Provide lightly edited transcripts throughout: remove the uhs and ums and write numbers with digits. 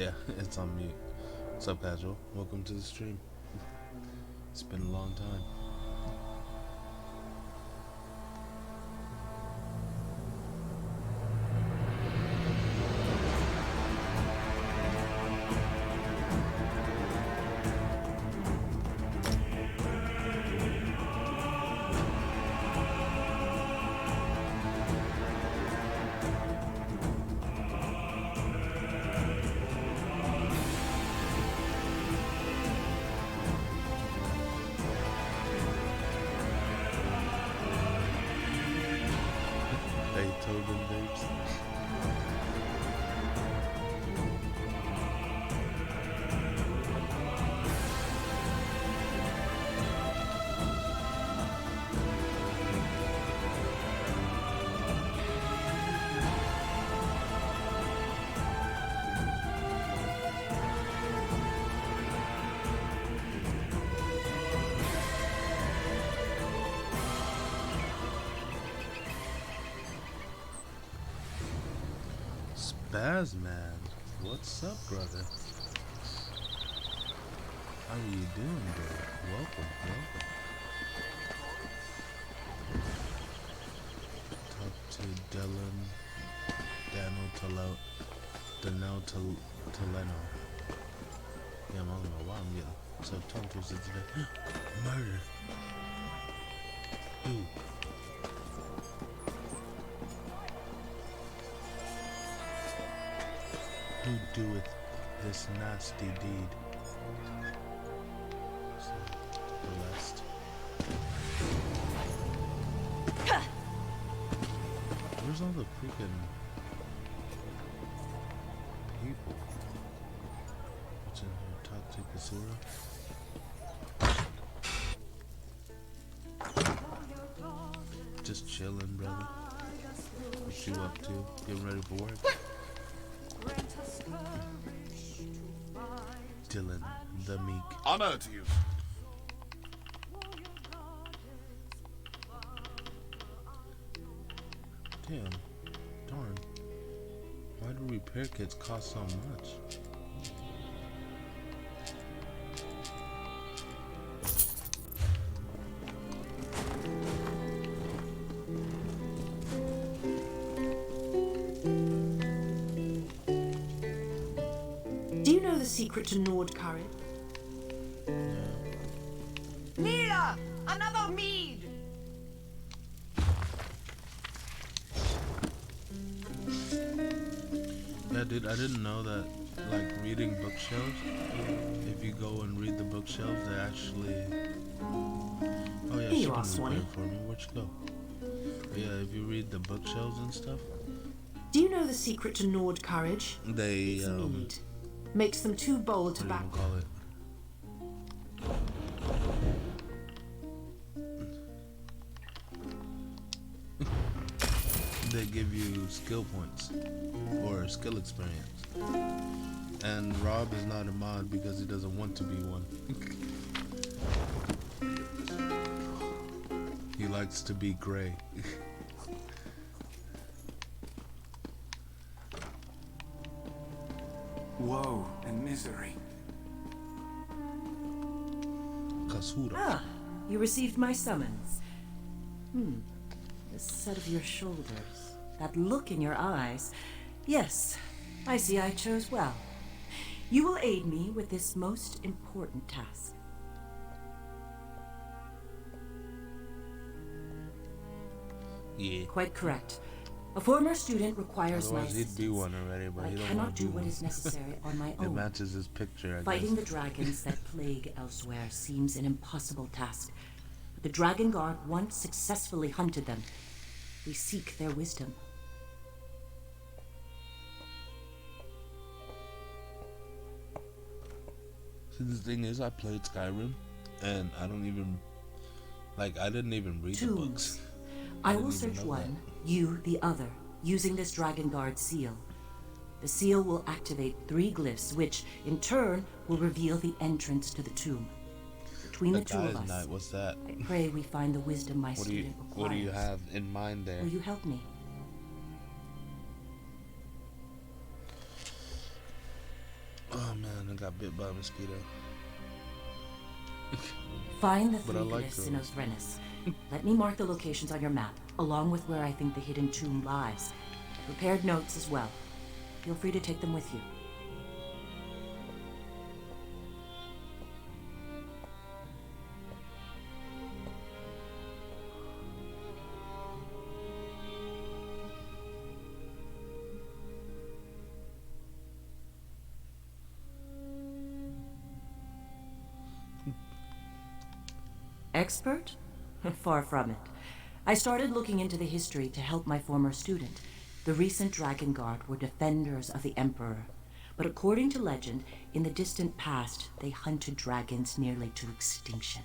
Yeah, it's on mute. What's up, Casual? Welcome to the stream. It's been a long time. Beethoven babes. Spazman, what's up, brother? How are you doing, bro? Welcome, welcome. Talk to Danel Taleno. Yeah, I don't know why I'm getting so tongue twisted today. Murder. Who? Who doeth this nasty deed? So, blessed. Where's all the freaking people? What's in here? Toxic Asura? Just chilling, brother. What you up to? Getting ready for work? Dylan the Meek. Honor to you. Damn. Darn. Why do repair kits cost so much? Do you know the secret to Nord courage? Mira! Another mead! Yeah, dude, I didn't know that, like, reading bookshelves, if you go and read the bookshelves, they actually... Oh, yeah, Here she you are, can Swanee. repair for me. Where'd you go? But yeah, if you read the bookshelves and stuff, Do you know the secret to Nord courage? they, Mead. Makes them too bold to what do you back. call it? They give you skill points or skill experience. And Rob is not a mod because he doesn't want to be one. He likes to be gray. Woe and misery. Kasura. Ah, you received my summons. The set of your shoulders, that look in your eyes. Yes, I see I chose well. You will aid me with this most important task. Yeah. Quite correct. A former student requires my Otherwise he'd assistance. be one already, but I he don't cannot want to do be what one. is necessary on my It own. matches his picture, I Fighting the guess. dragons that plague elsewhere seems an impossible task. But the Dragon Guard once successfully hunted them. We seek their wisdom. See, the thing is, I played Skyrim, and I don't even, like, I didn't even read the Tombs. books. I didn't will even search know one, you the other, using this Dragon Guard seal. The seal will activate 3 glyphs, which, in turn, will reveal the entrance to the tomb. Between the That two of guy's us, night, what's that? I pray we find the wisdom my What do you, student requires. what do you have in mind there? Will you help me? got bit by a mosquito. Find the But I three like glyphs in those. Osrenis. Let me mark the locations on your map, along with where I think the hidden tomb lies. I prepared notes as well. Feel free to take them with you. Expert? Far from it. I started looking into the history to help my former student. The recent Dragon Guard were defenders of the Emperor. But according to legend, in the distant past, they hunted dragons nearly to extinction.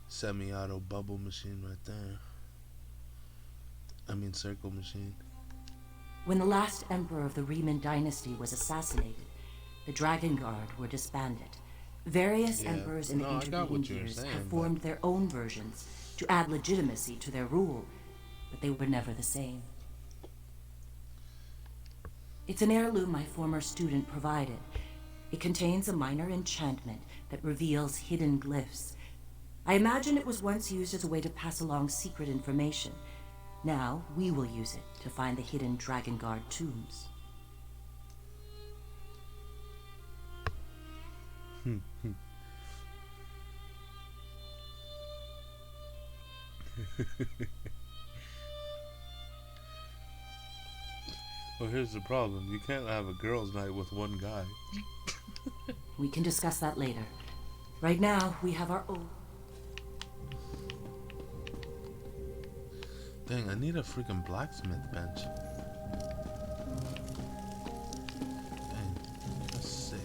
Semi-auto bubble machine right there. I mean circle machine. When the last emperor of the Riemann dynasty was assassinated, the Dragon Guard were disbanded. Various Yeah. emperors in the No, I got what intervening you were years saying, have but- formed their own versions to add legitimacy to their rule, but they were never the same. It's an heirloom my former student provided. It contains a minor enchantment that reveals hidden glyphs. I imagine it was once used as a way to pass along secret information. Now, we will use it to find the hidden Dragon Guard tombs. Well, here's the problem. You can't have a girls' night with one guy. We can discuss that later. Right now, we have our own. Dang, I need a freaking blacksmith bench. Dang, that's sick.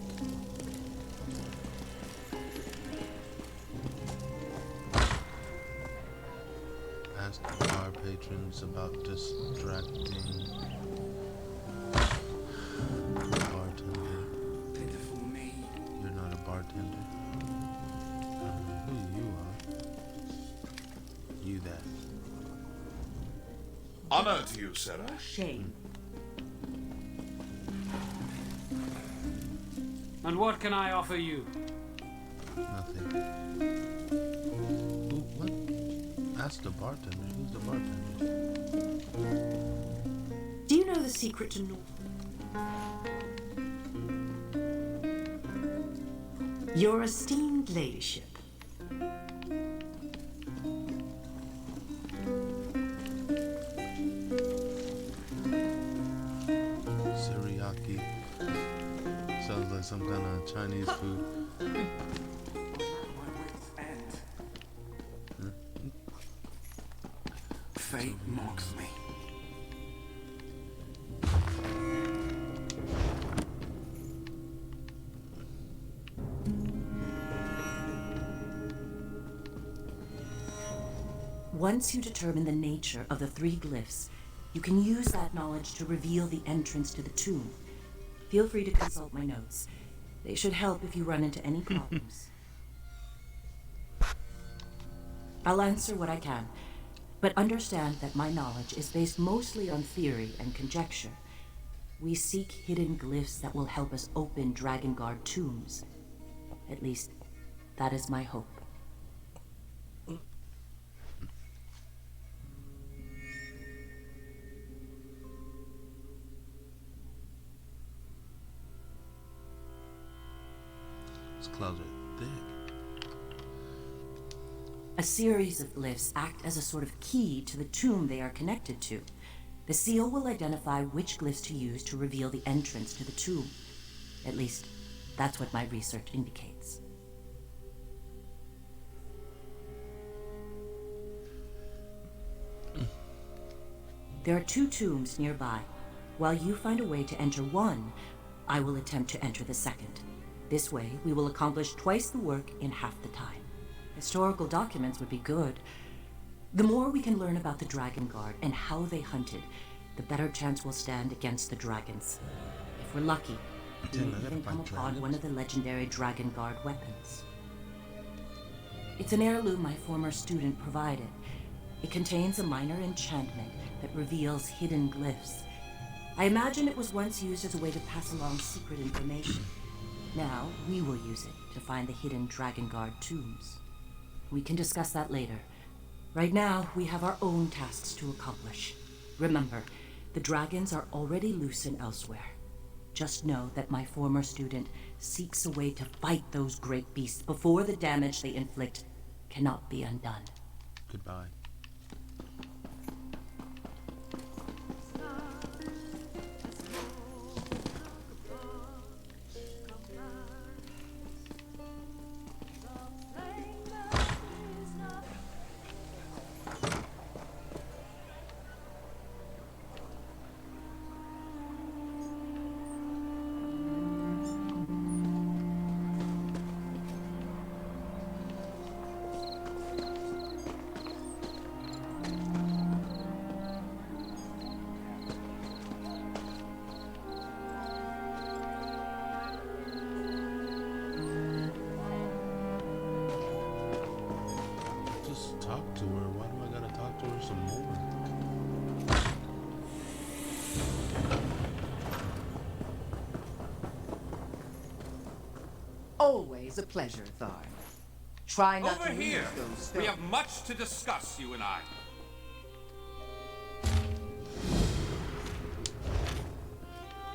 Ask bar patrons about distracting bartender. Pitiful me. You're not a bartender. I don't know who you are. You that. Honor to you, Sarah. Shame. And what can I offer you? Nothing. Who, what? Ask the bartender. Who's the bartender? Do you know the secret to North? Your esteemed ladyship. Teriyaki. Sounds like some kind of Chinese food. My wit's end. Fate mocks me. Once you determine the nature of the three glyphs, you can use that knowledge to reveal the entrance to the tomb. Feel free to consult my notes. They should help if you run into any problems. I'll answer what I can, but understand that my knowledge is based mostly on theory and conjecture. We seek hidden glyphs that will help us open Dragon Guard tombs. At least, that is my hope. These clouds are thick. A series of glyphs act as a sort of key to the tomb they are connected to. The seal will identify which glyphs to use to reveal the entrance to the tomb. At least, that's what my research indicates. There are 2 tombs nearby. While you find a way to enter one, I will attempt to enter the second. This way, we will accomplish twice the work in half the time. Historical documents would be good. The more we can learn about the Dragon Guard and how they hunted, the better chance we'll stand against the dragons. If we're lucky, we Damn, may I gotta even come fight upon dragons. one of the legendary Dragon Guard weapons. It's an heirloom my former student provided. It contains a minor enchantment that reveals hidden glyphs. I imagine it was once used as a way to pass along secret information. Now, we will use it to find the hidden Dragon Guard tombs. We can discuss that later. Right now, we have our own tasks to accomplish. Remember, the dragons are already loose and elsewhere. Just know that my former student seeks a way to fight those great beasts before the damage they inflict cannot be undone. Goodbye. Just talk to her. Why do I gotta talk to her some more? Always a pleasure, Tharn. Try not Over to here! lose those stones. We have much to discuss, you and I.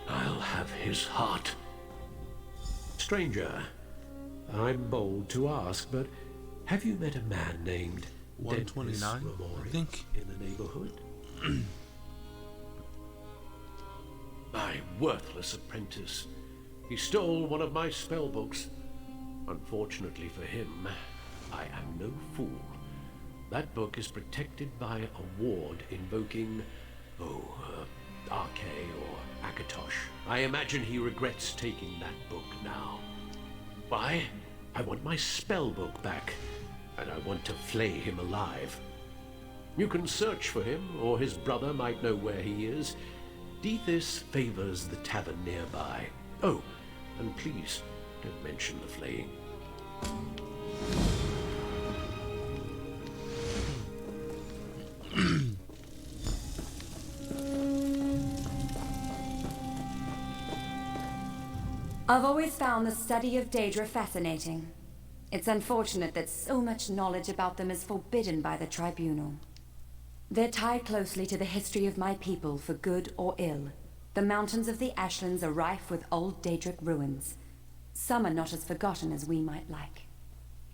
I'll have his heart. Stranger, I'm bold to ask, but have you met a man named 129, Dennis Romori I think. in the neighborhood? My worthless apprentice. He stole one of my spell books. Unfortunately for him, I am no fool. That book is protected by a ward invoking, Arche or Akatosh. I imagine he regrets taking that book now. Why? I want my spell book back, and I want to flay him alive. You can search for him, or his brother might know where he is. Dethys favors the tavern nearby. Oh, and please, don't mention the flaying. I've always found the study of Daedra fascinating. It's unfortunate that so much knowledge about them is forbidden by the Tribunal. They're tied closely to the history of my people, for good or ill. The mountains of the Ashlands are rife with old Daedric ruins. Some are not as forgotten as we might like.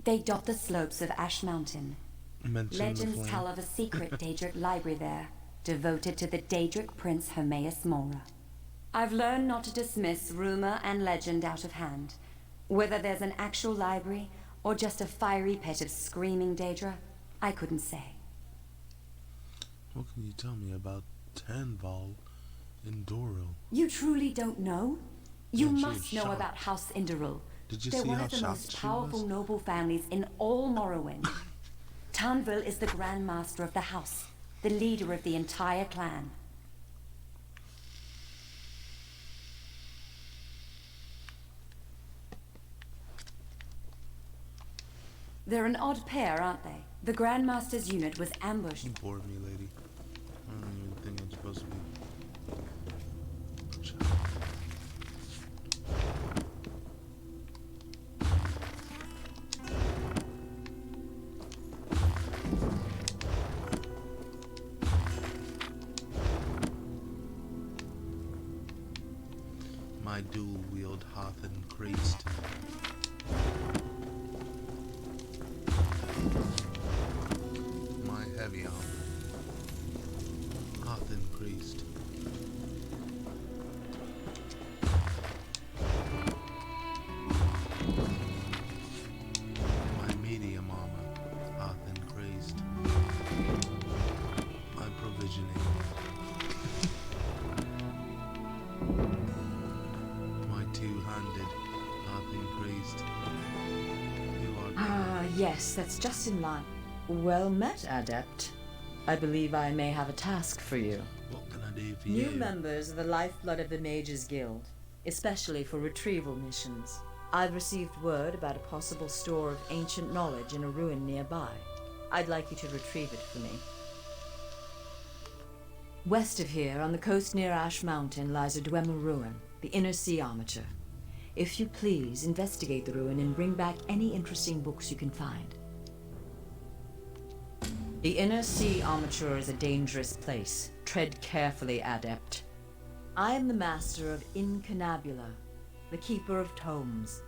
They dot the slopes of Ash Mountain. Mention the Legends flame. tell of a secret Daedric library there, devoted to the Daedric prince Hermaeus Mora. I've learned not to dismiss rumor and legend out of hand. Whether there's an actual library, or just a fiery pit of screaming Daedra, I couldn't say. What can you tell me about Tanval in Doro? You truly don't know? You Yeah, she must was know shocked. about House Inderil. Did you They're see one how of the shocked most she powerful was? noble families in all Morrowind. Tanvil is the Grand Master of the house, the leader of the entire clan. They're an odd pair, aren't they? The Grandmaster's unit was ambushed. You bored me, lady. I don't even think I'm supposed to be. My dual wield hath increased. My heavy armor hath increased. My medium armor hath increased. My provisioning. My two-handed hath increased. You are Ah, yes, that's just in line. Well met, Adept. I believe I may have a task for you. what can I do for New you? members of the Lifeblood of the Mages Guild, especially for retrieval missions. I've received word about a possible store of ancient knowledge in a ruin nearby. I'd like you to retrieve it for me. West of here, on the coast near Ash Mountain, lies a Dwemer ruin, the Inner Sea Armature. If you please, investigate the ruin and bring back any interesting books you can find. The Inner Sea Armature is a dangerous place. Tread carefully, Adept. I am the master of Incunabula, the keeper of tomes.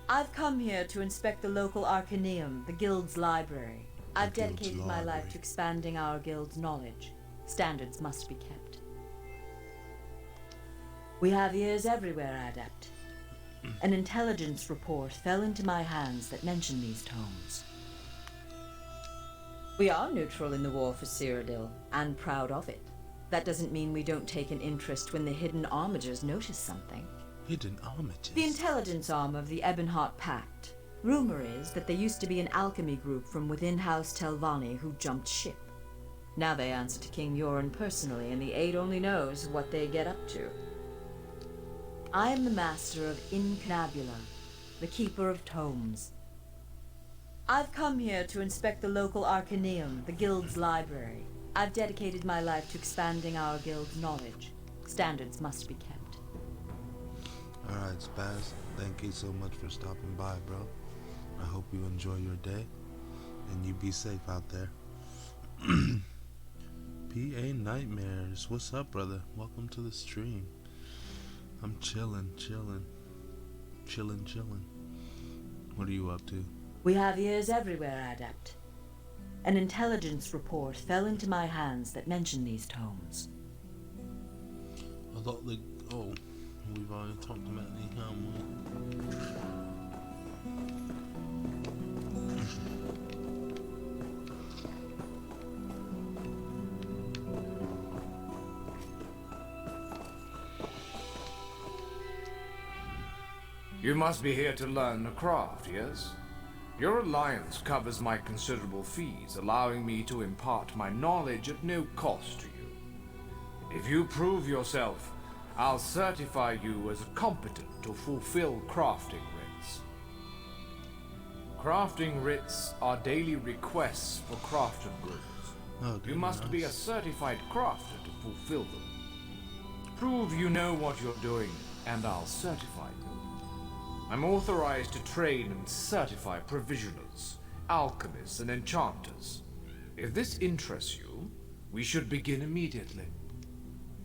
I've come here to inspect the local Arcaneum, the Guild's library. I've dedicated my life to expanding our Guild's knowledge. Standards must be kept. We have ears everywhere, Adept. An intelligence report fell into my hands that mentioned these tomes. We are neutral in the war for Cyrodiil, and proud of it. That doesn't mean we don't take an interest when the hidden armigers notice something. Hidden armigers? The intelligence arm of the Ebonheart Pact. Rumor is that there used to be an alchemy group from within House Telvanni who jumped ship. Now they answer to King Yoren personally, and the Aid only knows what they get up to. I am the master of Incunabula, the keeper of tomes. I've come here to inspect the local Arcaneum, the Guild's library. I've dedicated my life to expanding our Guild's knowledge. Standards must be kept. Alright, Spaz. Thank you so much for stopping by, bro. I hope you enjoy your day. And you be safe out there. PA Nightmares. What's up, brother? Welcome to the stream. I'm chilling. What are you up to? We have ears everywhere, Adept. An intelligence report fell into my hands that mentioned these tomes. I thought we've already talked about the You must be here to learn the craft, yes? Your alliance covers my considerable fees, allowing me to impart my knowledge at no cost to you. If you prove yourself, I'll certify you as competent to fulfill crafting writs. Crafting writs are daily requests for crafted goods. You must be a certified crafter to fulfill them. Prove you know what you're doing, and I'll certify you. I'm authorized to train and certify provisioners, alchemists, and enchanters. If this interests you, we should begin immediately.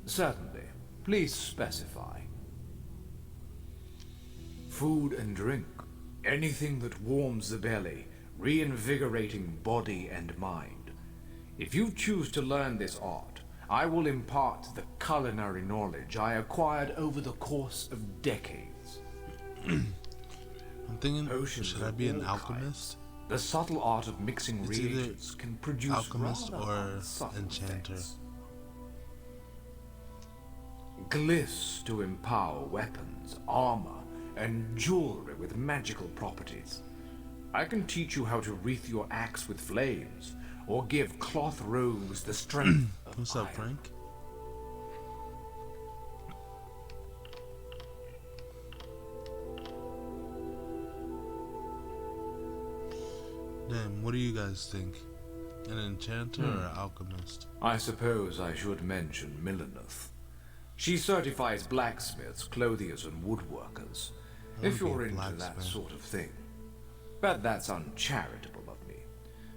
Certainly. Please specify. Food and drink. Anything that warms the belly, reinvigorating body and mind. If you choose to learn this art, I will impart the culinary knowledge I acquired over the course of decades. I'm thinking, should I be an alchemist? The subtle art of mixing reagents can produce alchemist or subtle enchanter. effects. Glyphs to empower weapons, armor, and jewelry with magical properties. I can teach you how to wreath your axe with flames, or give cloth robes the strength of What's up, iron. Frank? Damn, what do you guys think? An enchanter or an alchemist? I suppose I should mention Milleneth. She certifies blacksmiths, clothiers, and woodworkers, if be a you're into that blacksmith. sort of thing. But that's uncharitable of me.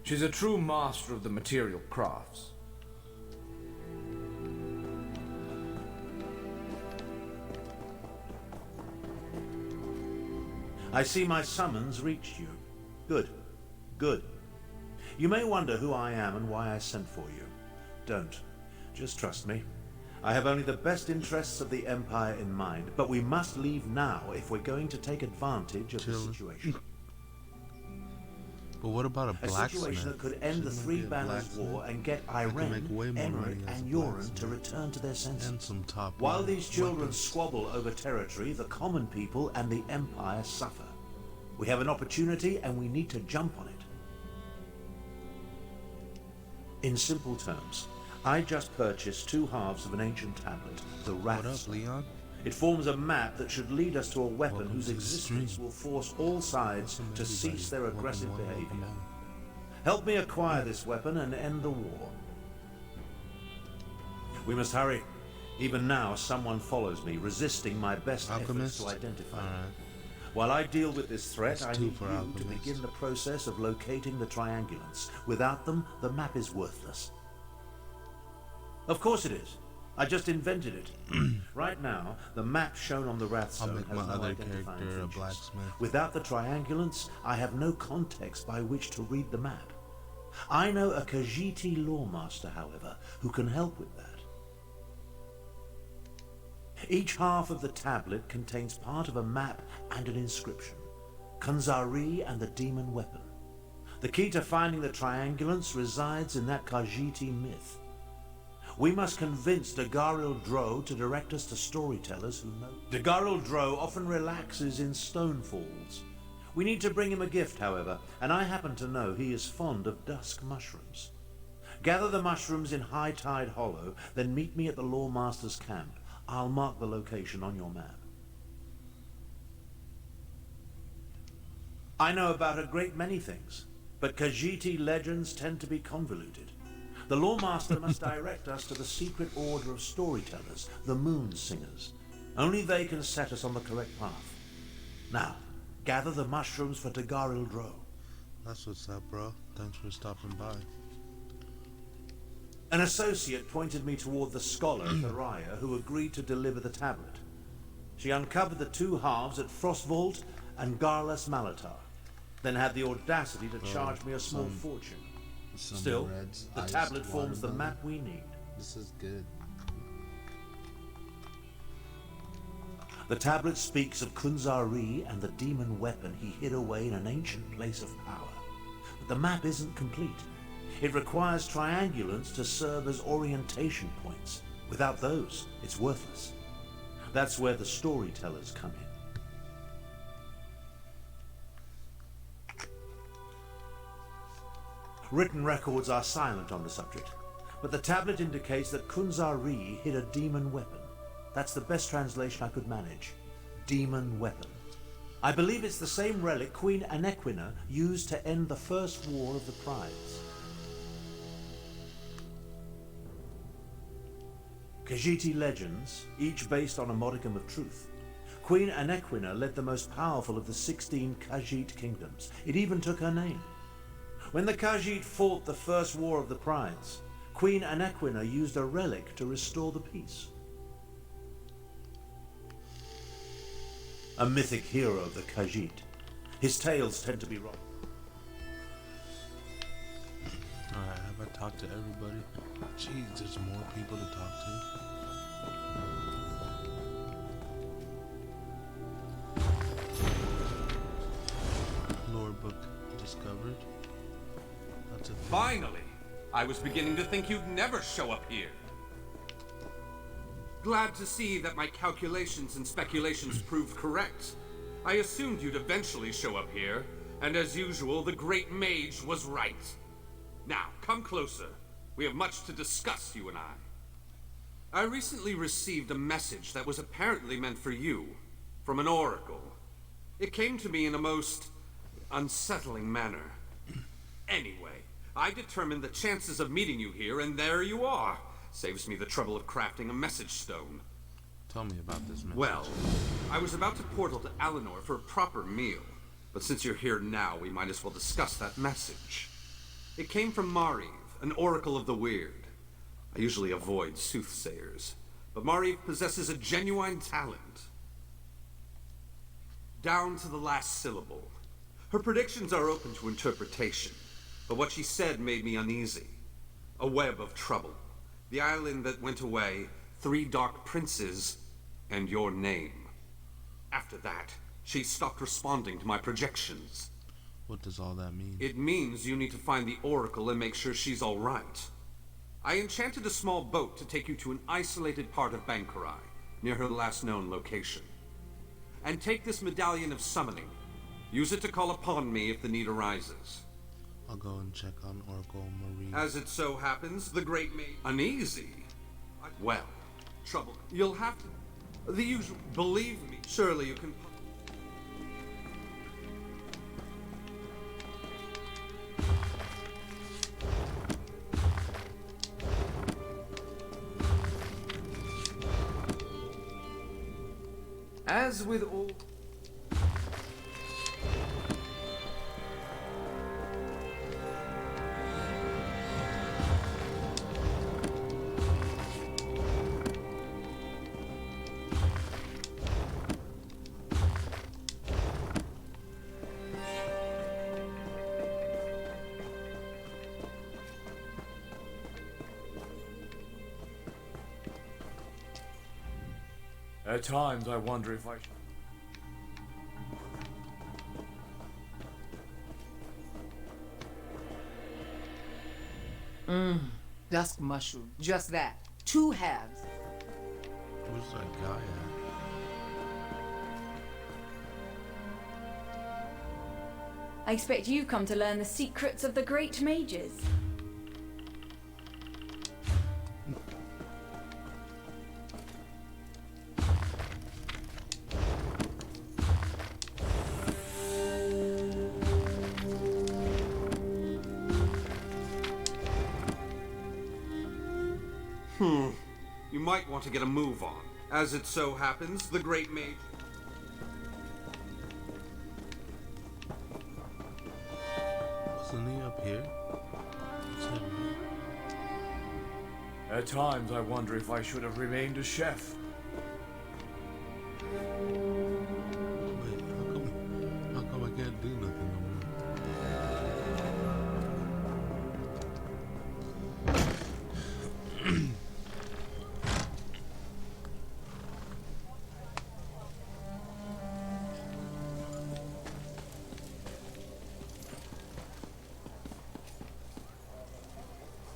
She's a true master of the material crafts. I see my summons reached you. Good. Good. You may wonder who I am and why I sent for you. Don't. Just trust me. I have only the best interests of the Empire in mind, but we must leave now if we're going to take advantage of the situation. But what about a A blacksmith? situation that could end the Shouldn't there Three be a Banners blacksmith? War and get I could Irene, make way more money Emmerich, as a and Yoren to blacksmith. return to their senses. And some top While line these children weapons. squabble over territory, the common people and the Empire suffer. We have an opportunity and we need to jump on it. In simple terms, I just purchased 2 halves of an ancient tablet, the What Wrath. up, Leon? It forms a map that should lead us to a weapon Welcome whose to the existence stream. will force all sides Welcome, to everybody. cease their Welcome, aggressive welcome, behavior. welcome all. Help me acquire this weapon and end the war. We must hurry. Even now, someone follows me, resisting my best Alchemist? efforts to identify them. Alright. While I deal with this threat, That's I two need for you to Alchemist. begin the process of locating the triangulants. Without them, the map is worthless. Of course it is. I just invented it. Right now, the map shown on the I'll Wrathstone make has my no other identifying character a features. blacksmith. Without the triangulants, I have no context by which to read the map. I know a Khajiiti lawmaster, however, who can help with that. Each half of the tablet contains part of a map and an inscription. Kunzari and the demon weapon. The key to finding the triangulants resides in that Khajiiti myth. We must convince Dagoril Dro to direct us to storytellers who know. Dagoril Dro often relaxes in stone falls. We need to bring him a gift, however, and I happen to know he is fond of dusk mushrooms. Gather the mushrooms in High Tide Hollow, then meet me at the Lawmaster's camp. I'll mark the location on your map. I know about a great many things, but Khajiiti legends tend to be convoluted. The Lawmaster must direct us to the secret order of storytellers, the Moon Singers. Only they can set us on the correct path. Now, gather the mushrooms for Dagoril Dro. That's what's up, bro. Thanks for stopping by. An associate pointed me toward the scholar, Thariah, who agreed to deliver the tablet. She uncovered the two halves at Frostvault and Garlas Malatar, then had the audacity to charge me a small fortune. Still, the tablet forms the map we need. This is good. The tablet speaks of Kunzari and the demon weapon he hid away in an ancient place of power. But the map isn't complete. It requires triangulants to serve as orientation points. Without those, it's worthless. That's where the storytellers come in. Written records are silent on the subject, but the tablet indicates that Kunzari hid a demon weapon. That's the best translation I could manage. Demon weapon. I believe it's the same relic Queen Anequina used to end the First War of the Prides. Khajiiti legends, each based on a modicum of truth. Queen Anequina led the most powerful of the 16 Khajiit kingdoms. It even took her name. When the Khajiit fought the First War of the Prides, Queen Anequina used a relic to restore the peace. A mythic hero of the Khajiit. His tales tend to be wrong. Alright, have I talked to everybody? Jeez, there's more people to talk to. Lore book discovered. That's a thing. Finally! I was beginning to think you'd never show up here. Glad to see that my calculations and speculations proved correct. I assumed you'd eventually show up here, and as usual, the great mage was right. Now, come closer. We have much to discuss, you and I recently received a message that was apparently meant for you, from an oracle. It came to me in a most unsettling manner. Anyway, I determined the chances of meeting you here, and there you are. Saves me the trouble of crafting a message stone. Tell me about this message. Well, I was about to portal to Alinor for a proper meal, but since you're here now, we might as well discuss that message. It came from Mariv, an oracle of the weird. I usually avoid soothsayers, but Mariv possesses a genuine talent. Down to the last syllable. Her predictions are open to interpretation, but what she said made me uneasy. A web of trouble. The island that went away, 3 dark princes, and your name. After that, she stopped responding to my projections. What does all that mean? It means you need to find the Oracle and make sure she's all right. I enchanted a small boat to take you to an isolated part of Bankarai, near her last known location. And take this medallion of summoning. Use it to call upon me if the need arises. I'll go and check on Oracle Marie. As it so happens, the great mage... Uneasy? Well, trouble. You'll have to... The usual... Believe me, surely you can... As with all... At times I wonder if I... Dusk mushroom. Just that. 2 halves. Where's that guy at? I expect you've come to learn the secrets of the great mages. You might want to get a move on. As it so happens, the Great Mage... Wasn't he up here? What's that? At times I wonder if I should have remained a chef. Wait, how come I can't do nothing no more?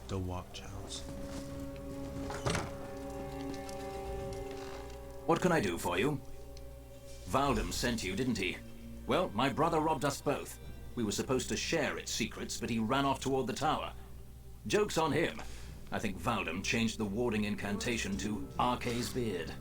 The watch house. What can I do for you? Valdem sent you, didn't he? Well, my brother robbed us both. We were supposed to share its secrets, but he ran off toward the tower. Joke's on him. I think Valdem changed the warding incantation to Arkay's Beard.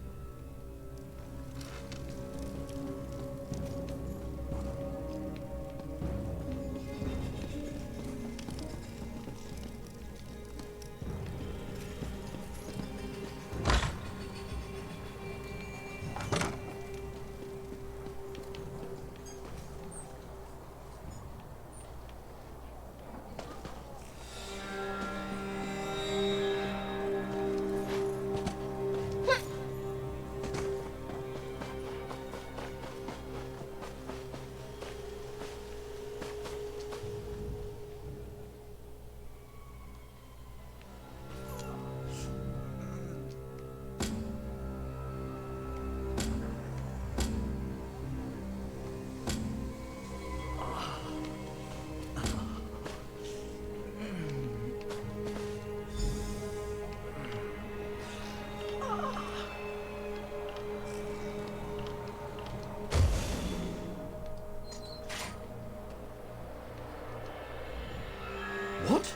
What?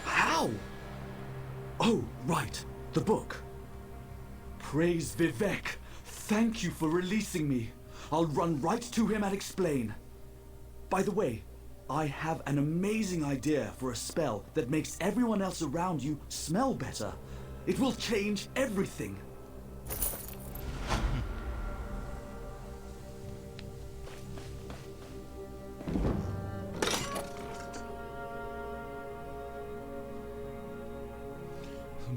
How? Oh, right. The book. Praise Vivek. Thank you for releasing me. I'll run right to him and explain. By the way, I have an amazing idea for a spell that makes everyone else around you smell better. It will change everything.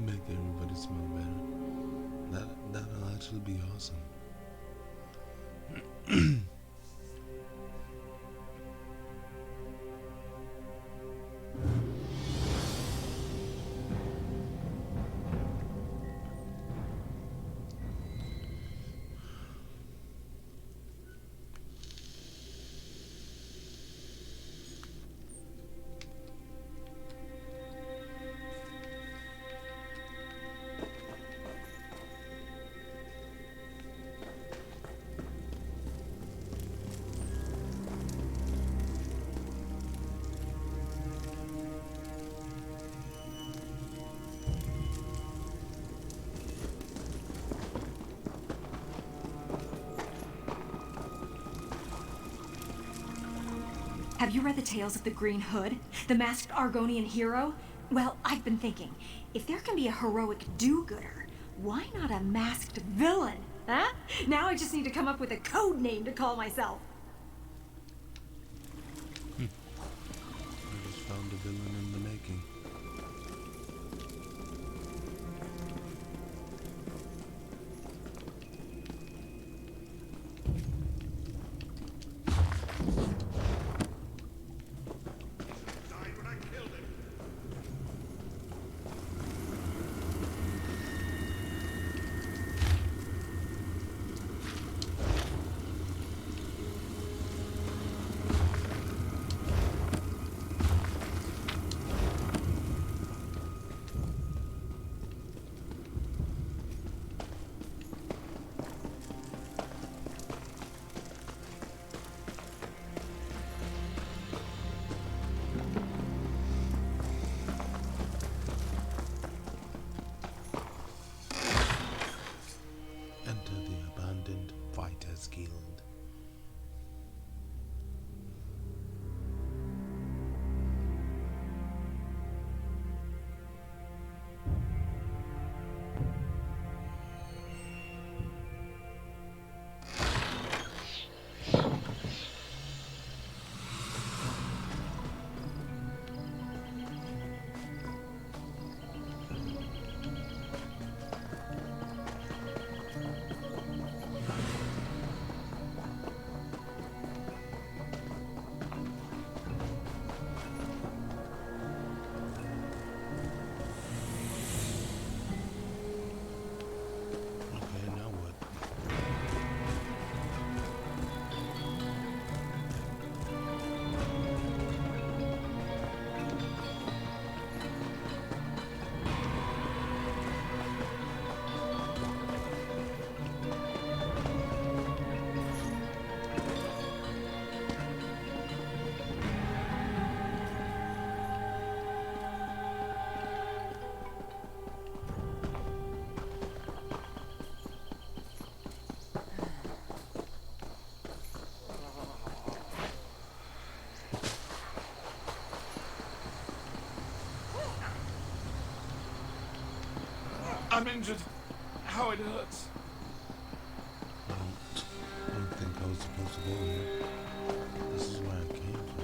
Make everybody smell better. That'll actually be awesome. Have you read the tales of the Green Hood, the masked Argonian hero? Well, I've been thinking, if there can be a heroic do-gooder, why not a masked villain? Huh? Now I just need to come up with a code name to call myself. I just found a villain in the making. Enter the abandoned Fighters Guild. Okay, now what? I'm injured. How it hurts. I don't think I was supposed to go here. This is where I came from.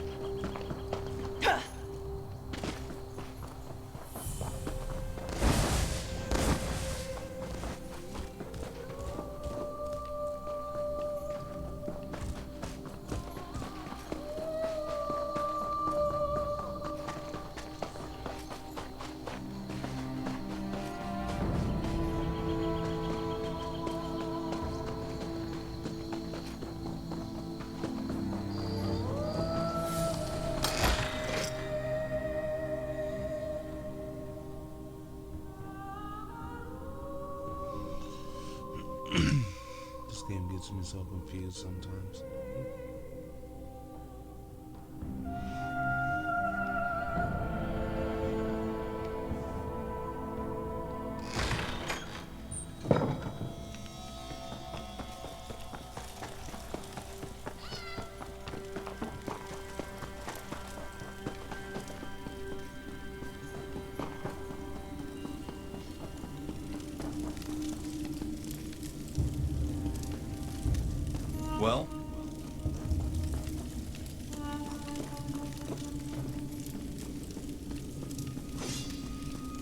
This game gets me so confused sometimes. Well?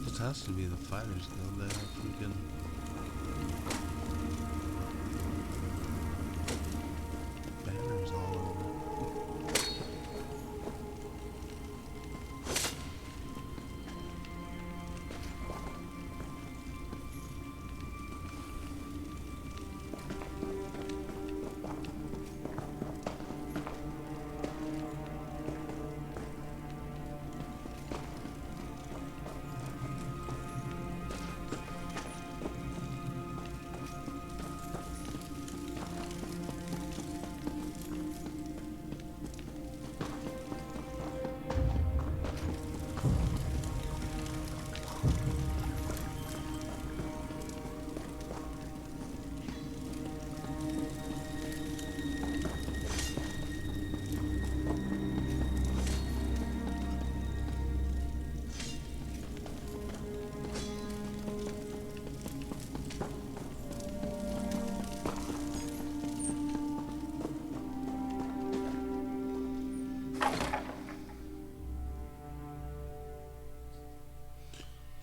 This has to be the Fighters Guild. They have freaking... banners all over.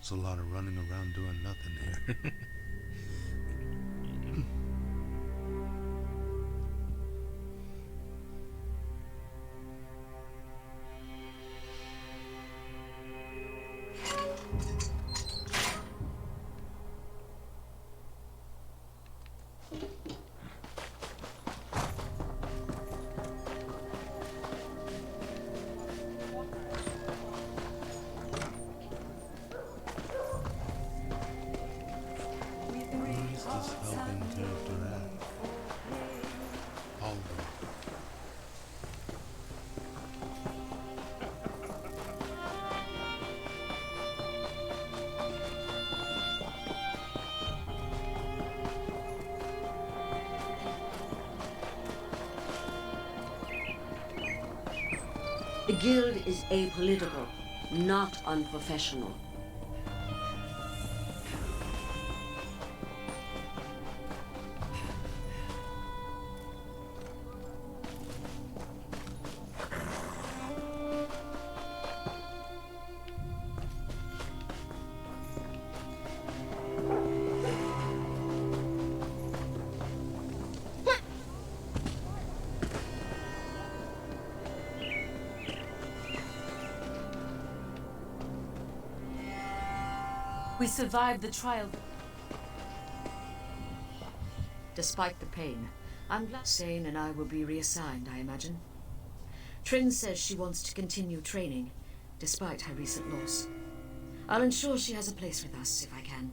It's a lot of running around doing nothing here. The guild is apolitical, not unprofessional. We survived the trial. Despite the pain, I'm glad Sane and I will be reassigned, I imagine. Trin says she wants to continue training, despite her recent loss. I'll ensure she has a place with us if I can.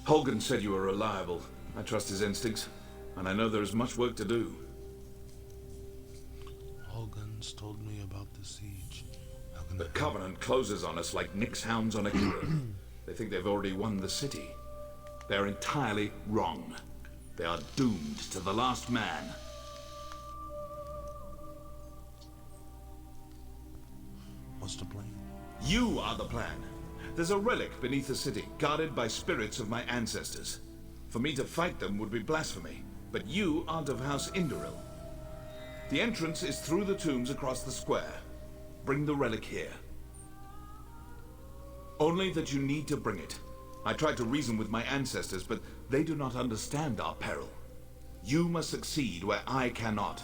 Holgan said you were reliable. I trust his instincts, and I know there is much work to do. Holgan's told me about the siege. The Covenant closes on us like Nick's hounds on a killer. They think they've already won the city. They're entirely wrong. They are doomed to the last man. What's the plan? You are the plan. There's a relic beneath the city, guarded by spirits of my ancestors. For me to fight them would be blasphemy, but you aren't of House Indoril. The entrance is through the tombs across the square. Bring the relic here. Only that you need to bring it. I tried to reason with my ancestors, but they do not understand our peril. You must succeed where I cannot.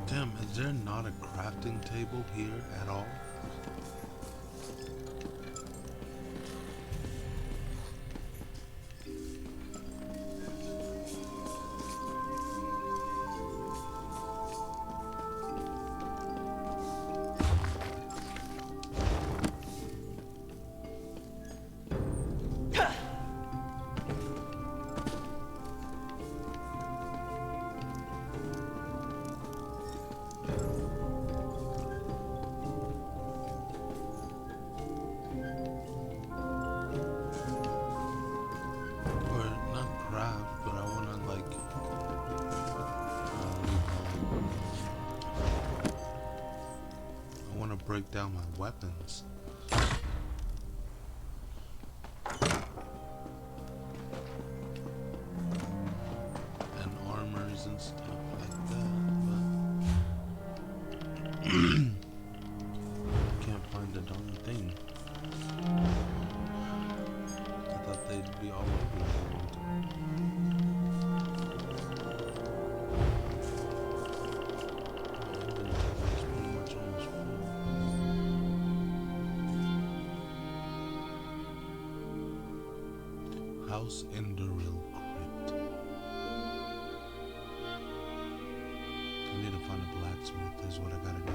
Damn, is there not a crafting table here at all? Break down my weapons. And armors and stuff like that, but can't find a darn thing. I thought they'd be all over the world. House Indoril Crypt. I need to find a blacksmith, is what I gotta do.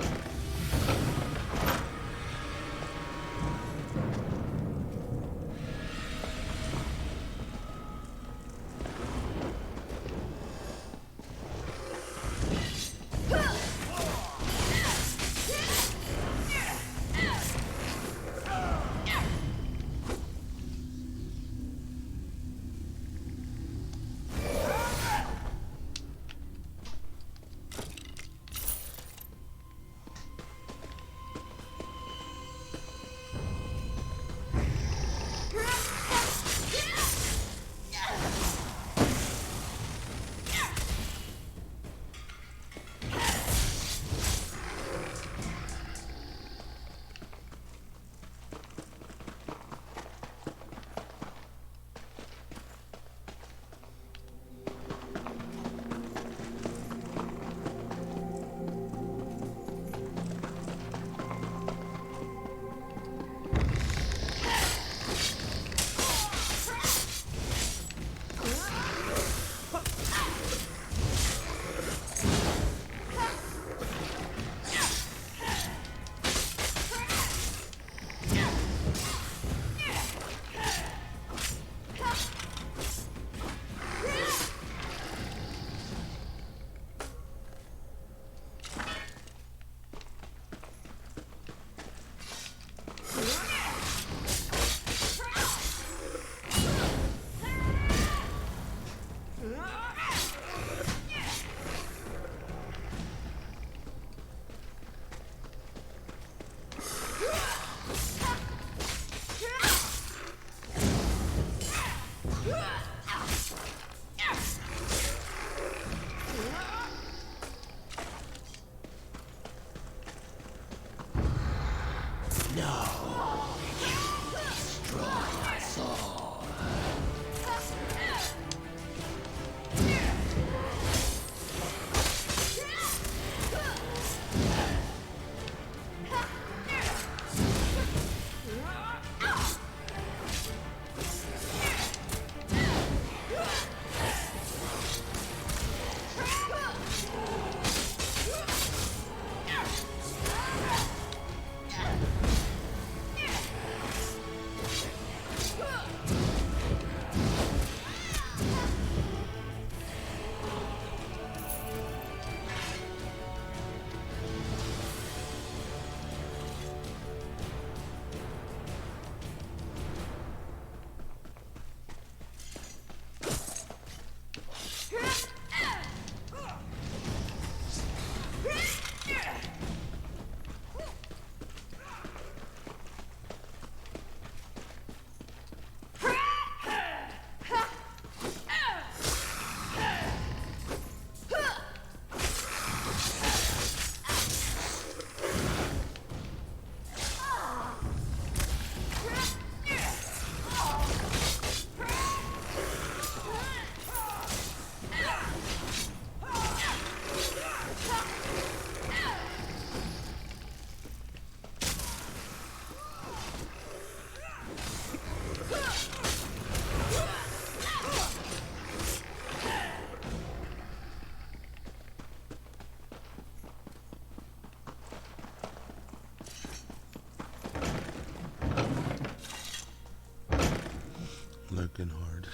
Lurking hard.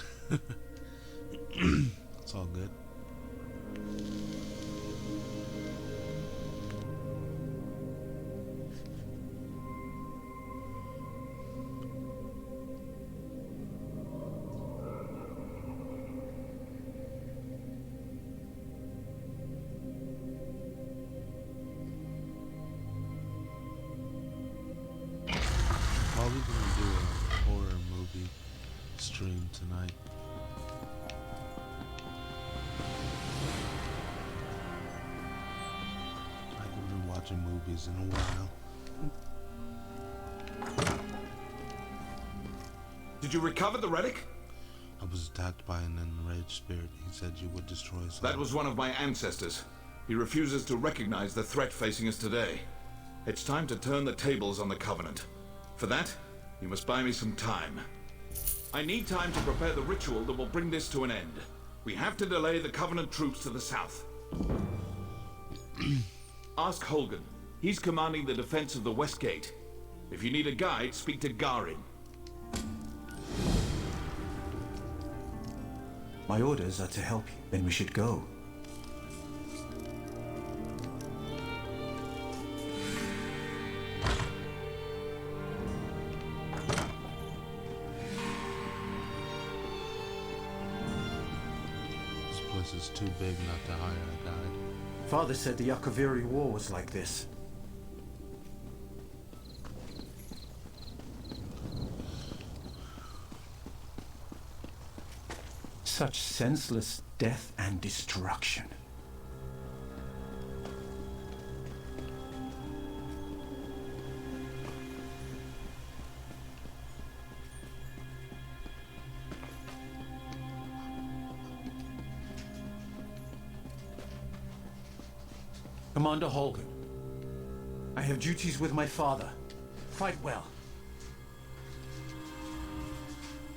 It's all good. Probably gonna do a horror movie stream tonight. I haven't been watching movies in a while. Did you recover the relic? I was attacked by an enraged spirit. He said you would destroy us all. That was one of my ancestors. He refuses to recognize the threat facing us today. It's time to turn the tables on the Covenant. For that, you must buy me some time. I need time to prepare the ritual that will bring this to an end. We have to delay the Covenant troops to the south. Ask Holgan. He's commanding the defense of the West Gate. If you need a guide, speak to Garin. My orders are to help you. Then we should go. This place is too big not to hire a guide. Father said the Yakaviri War was like this. Such senseless death and destruction. Commander Holgan, I have duties with my father. Fight well.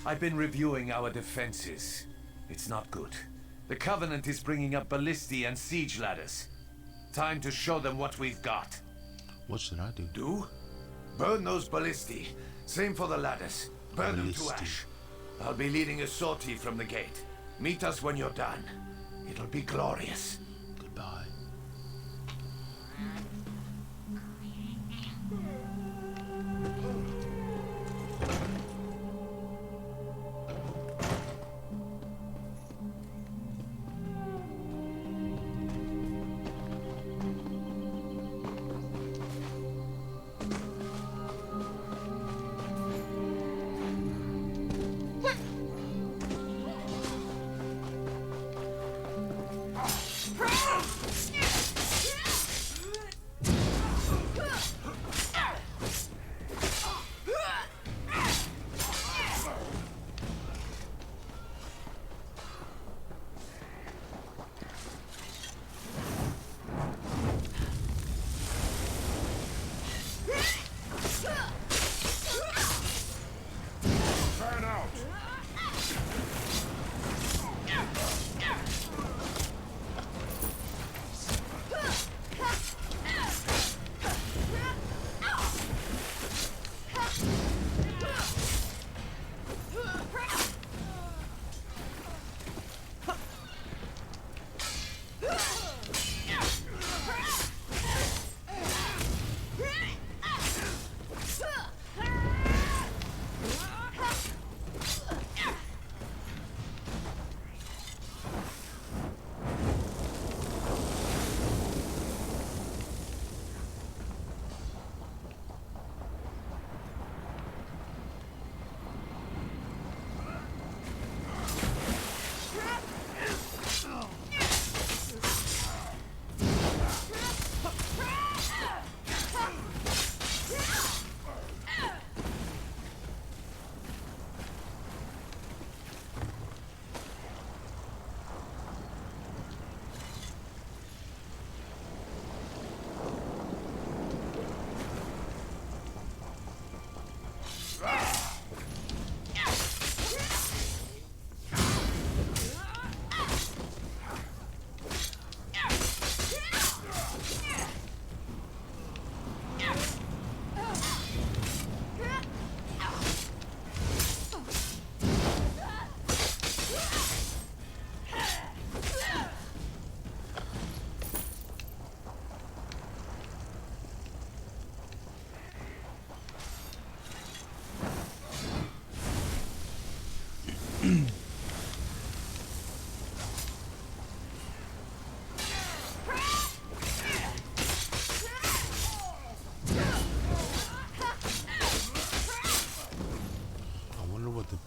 I've been reviewing our defenses. It's not good. The Covenant is bringing up ballistae and siege ladders. Time to show them what we've got. What should I do? Do? Burn those ballistae. Same for the ladders. Burn them to ash. I'll be leading a sortie from the gate. Meet us when you're done. It'll be glorious. Goodbye.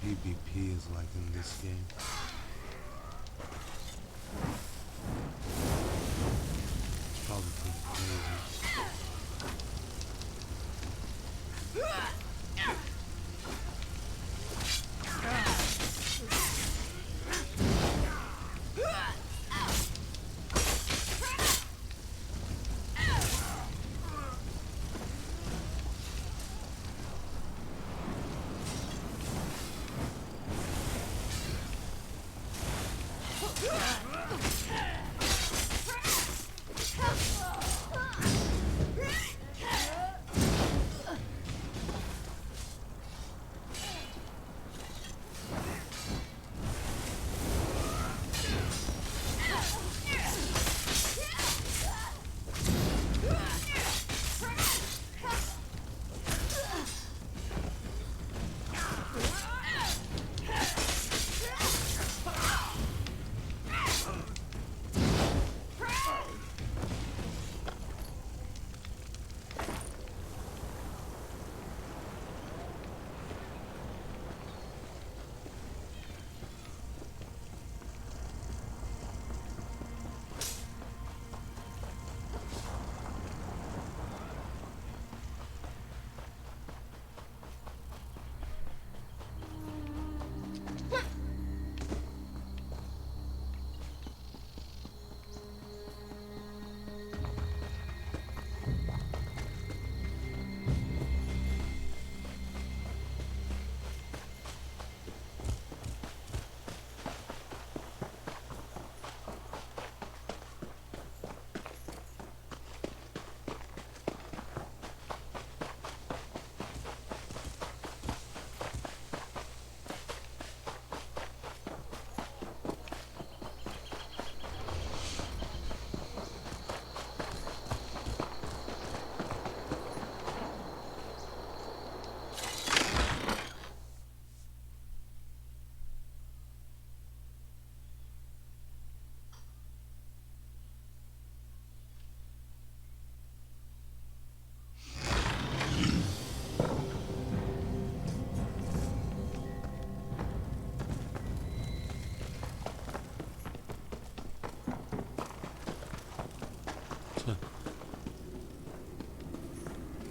PvP is like in this game. It's probably pretty crazy.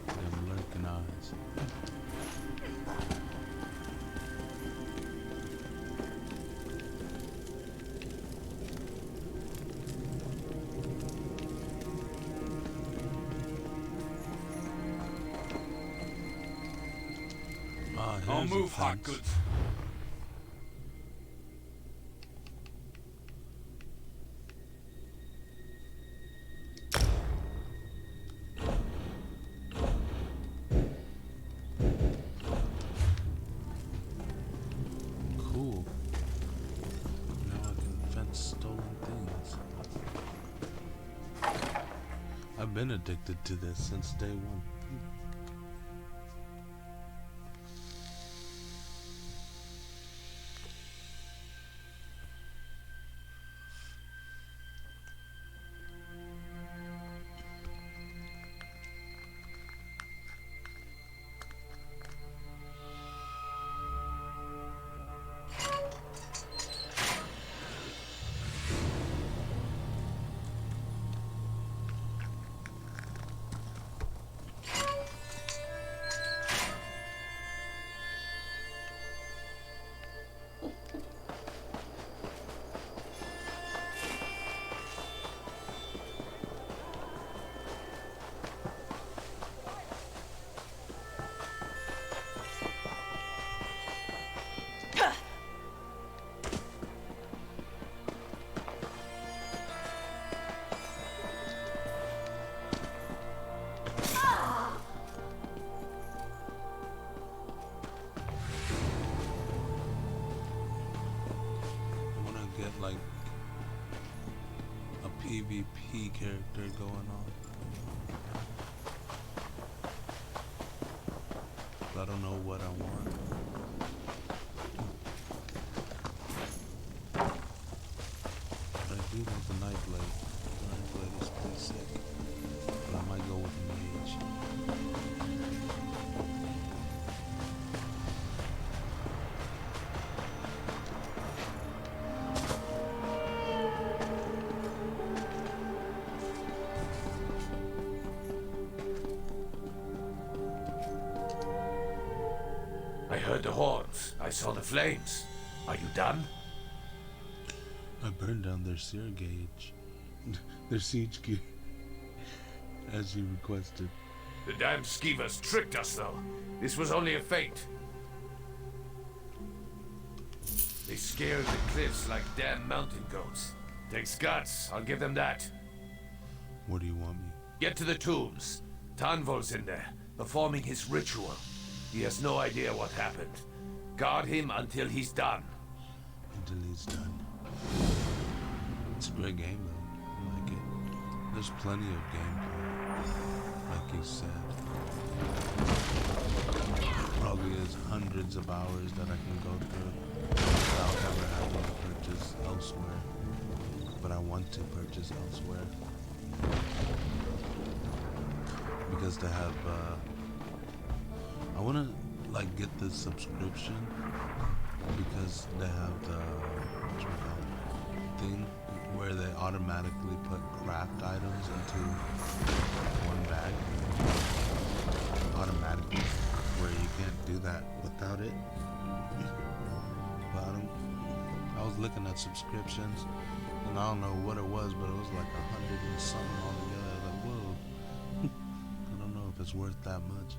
Them lurking eyes. I'll move hot goods. been addicted to this since day one. Like a PvP character going on. I don't know what I want. But I do want the Nightblade. The Nightblade is pretty sick. But I might go with Mage. I heard the horns. I saw the flames. Are you done? I burned down their seer gauge. Their siege gauge. As you requested. The damn skeevers tricked us, though. This was only a feint. They scaled the cliffs like damn mountain goats. Takes guts, I'll give them that. What do you want me? Get to the tombs. Tanvol's in there, performing his ritual. He has no idea what happened. Guard him until he's done. Until he's done. It's a great game, though. I like it. There's plenty of gameplay, like you said. Probably is hundreds of hours that I can go through without ever having to purchase elsewhere. But I want to purchase elsewhere. Because to have, I want to like get this subscription because they have the thing where they automatically put craft items into one bag automatically, where you can't do that without it. But I was looking at subscriptions and I don't know what it was, but it was like 100 and something altogether. Like, whoa. I don't know if it's worth that much.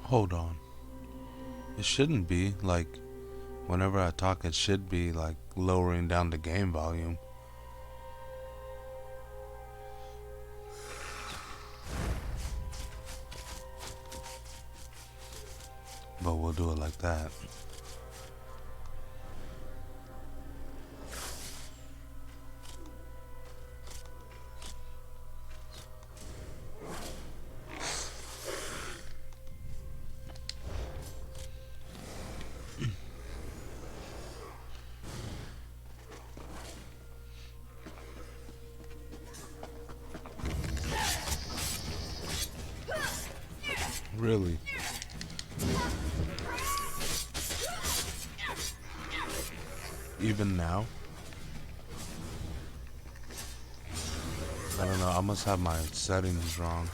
Hold on. It shouldn't be like whenever I talk, it should be like lowering down the game volume. But we'll do it like that. Really? Even now? I don't know, I must have my settings wrong.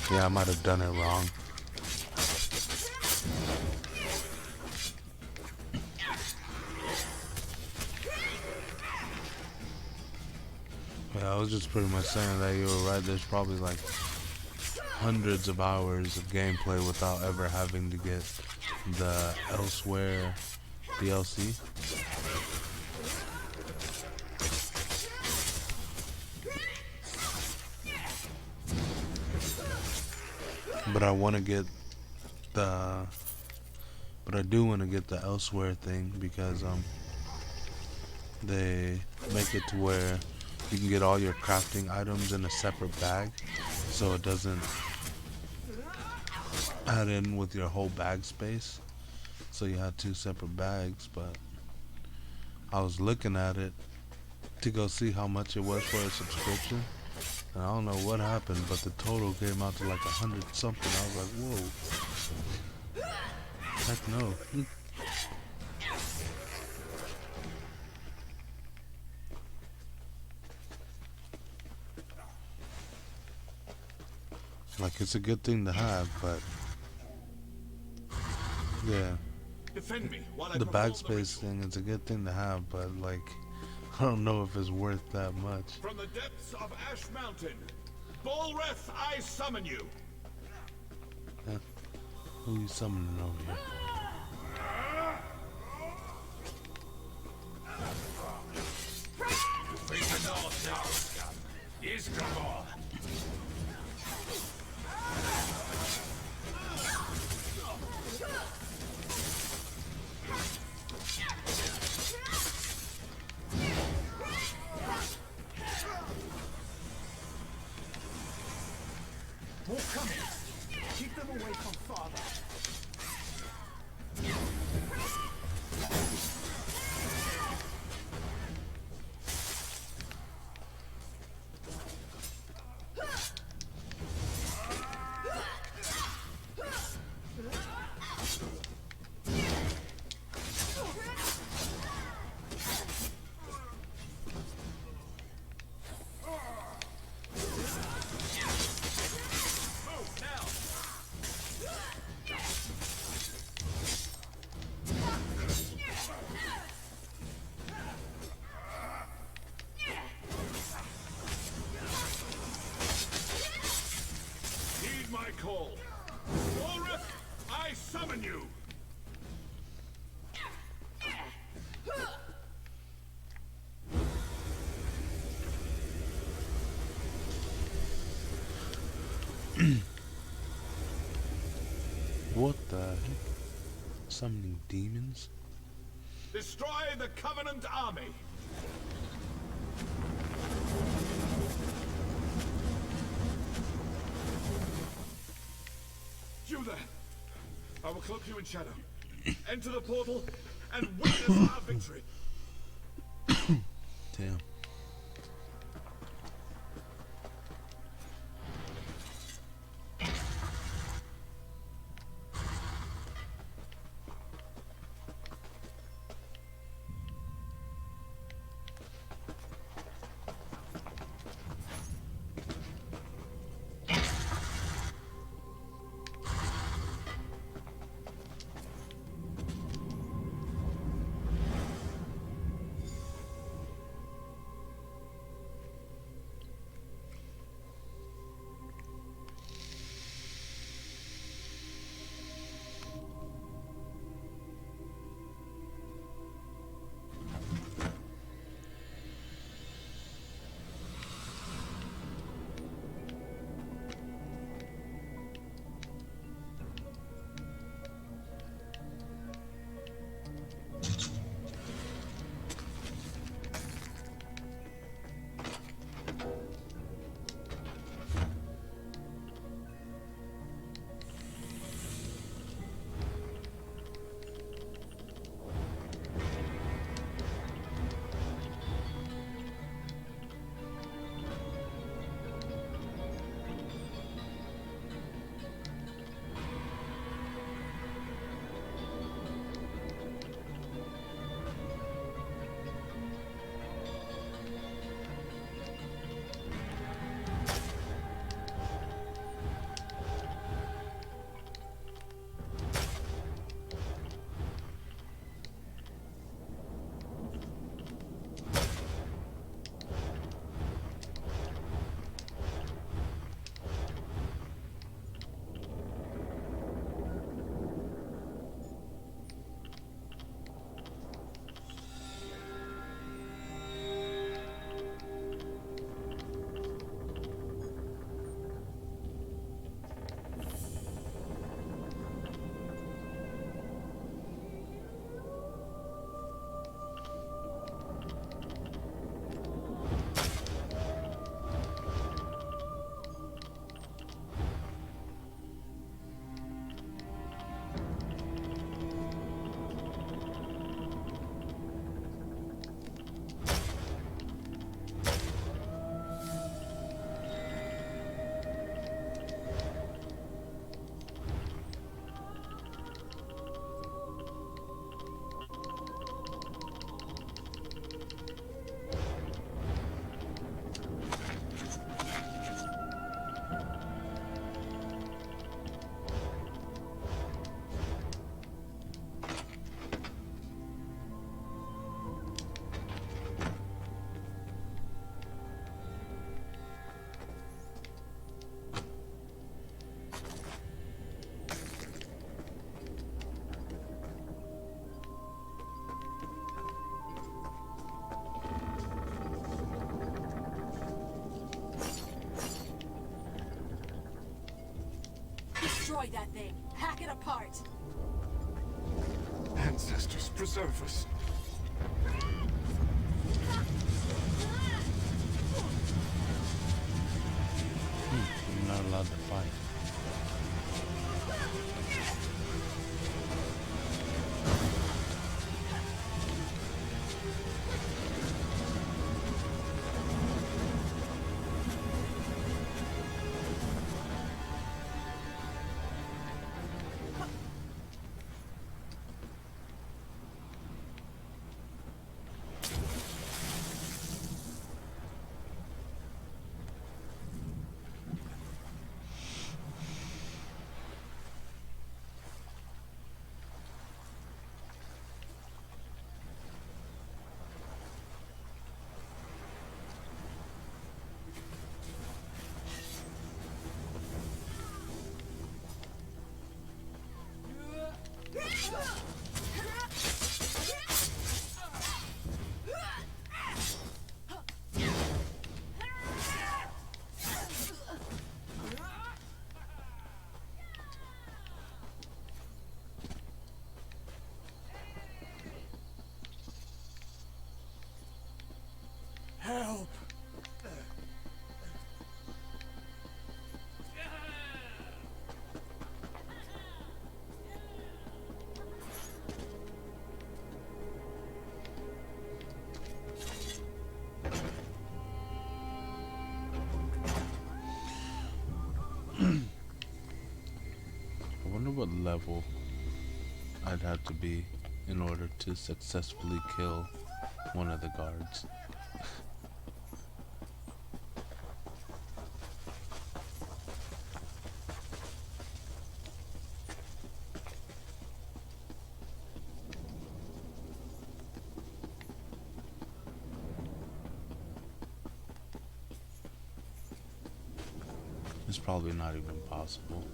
Yeah, I might have done it wrong. Yeah, I was just pretty much saying that you were right. There's probably like hundreds of hours of gameplay without ever having to get the Elsewhere DLC. But I want to get the, but I do want to get the Elsewhere thing because they make it to where you can get all your crafting items in a separate bag, so it doesn't add in with your whole bag space. So you have two separate bags. But I was looking at it to go see how much it was for a subscription. And I don't know what happened, but the total came out to like 100 something. I was like, whoa. Heck no. Like, it's a good thing to have, but yeah. Defend me while I the perform backspace thing is a good thing to have, but like, I don't know if it's worth that much. From the depths of Ash Mountain, Bolreth, I summon you. Who you summoning over here? Face the north now, scum. Isgramor. More coming. Keep them away from father. Heed my call. Bolreth, I summon you. What the heck? Summoning demons? Destroy the Covenant army. You there. I will cloak you in shadow. Enter the portal and witness our victory. Damn. Destroy that thing. Hack it apart. Ancestors, preserve us. I'm not allowed to fight. Help! I wonder what level I'd have to be in order to successfully kill one of the guards. It's probably not even possible.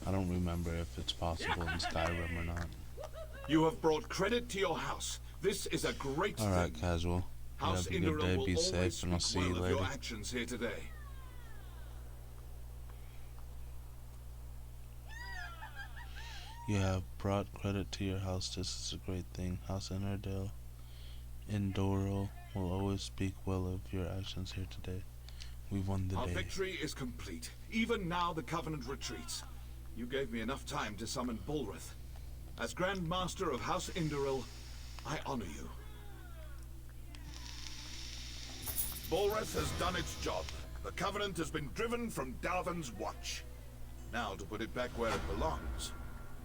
I don't remember if it's possible in Skyrim or not. You have brought credit to your house. This is a great thing. Alright, casual. You House have a good Indoril day, will be always safe, and I'll see speak you well of later. your actions here today. You have brought credit to your house. This is a great thing. House Indoril will always speak well of your actions here today. We won the Our day. victory is complete. Even now the Covenant retreats. You gave me enough time to summon Bulrith. As Grand Master of House Indoril, I honor you. Bulrith has done its job. The Covenant has been driven from Dalvin's watch. Now to put it back where it belongs,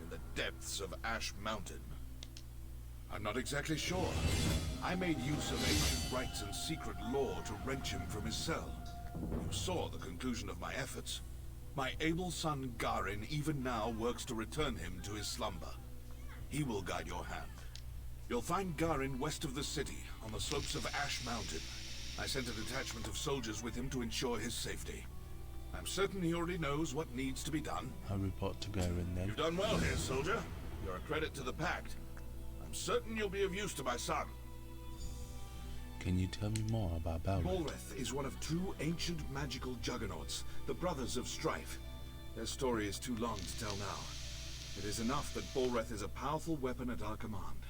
in the depths of Ash Mountain. I'm not exactly sure. I made use of ancient rites and secret lore to wrench him from his cell. You saw the conclusion of my efforts. My able son Garin even now works to return him to his slumber. He will guide your hand. You'll find Garin west of the city, on the slopes of Ash Mountain. I sent a detachment of soldiers with him to ensure his safety. I'm certain he already knows what needs to be done. I'll report to Garin then. You've done well here, soldier. You're a credit to the Pact. I'm certain you'll be of use to my son. Can you tell me more about Balrog? Bulrith is one of two ancient magical juggernauts, the Brothers of Strife. Their story is too long to tell now. It is enough that Bulrith is a powerful weapon at our command.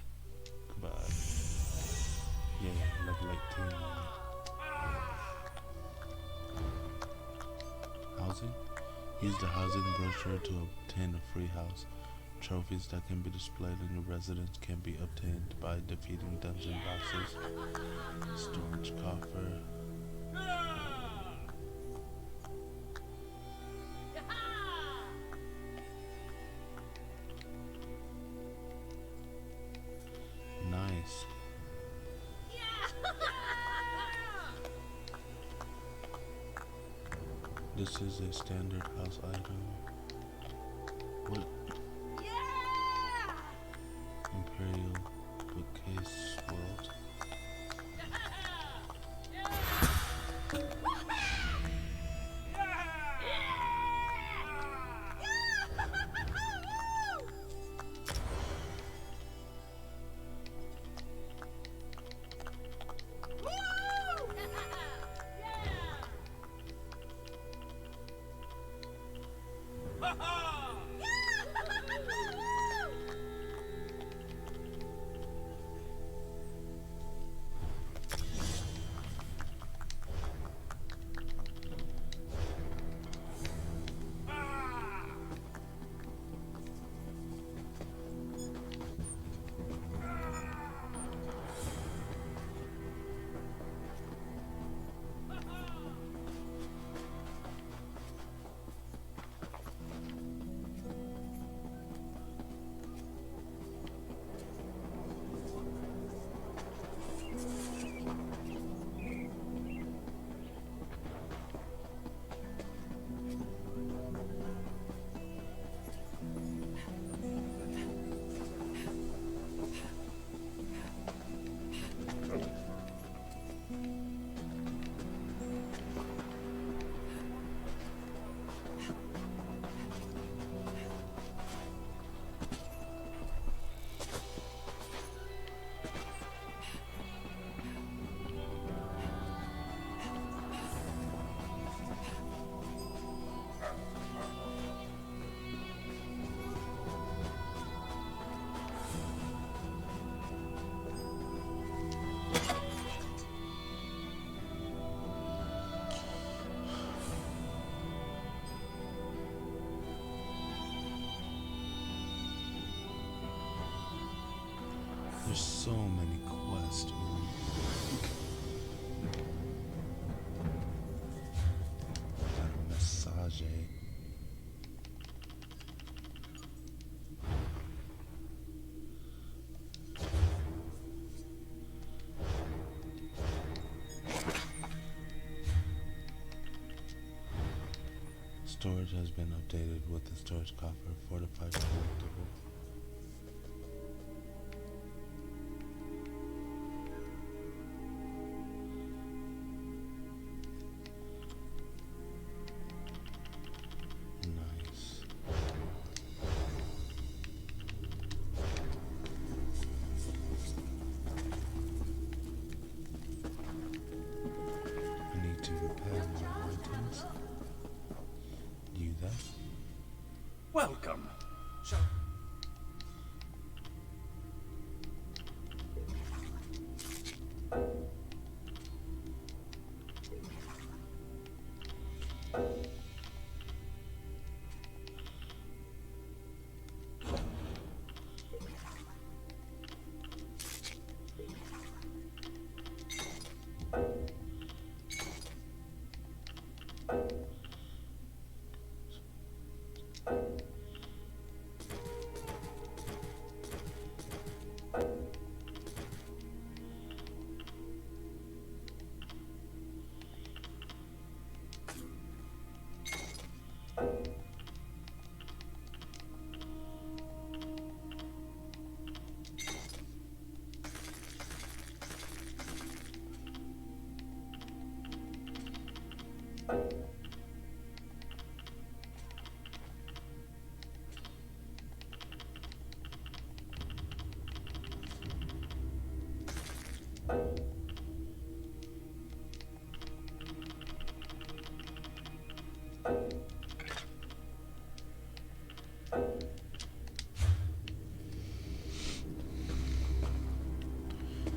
Goodbye. Yeah, level 18. Housing? Use the housing brochure to obtain a free house. Trophies that can be displayed in the residence can be obtained by defeating dungeon bosses. Storage coffer. Nice. This is a standard house item. What? Imperial bookcase world. So many quests, man. Got a massage. Storage has been updated with the storage coffer, fortified collectible. Nice. I need to repair my items. You there? Welcome.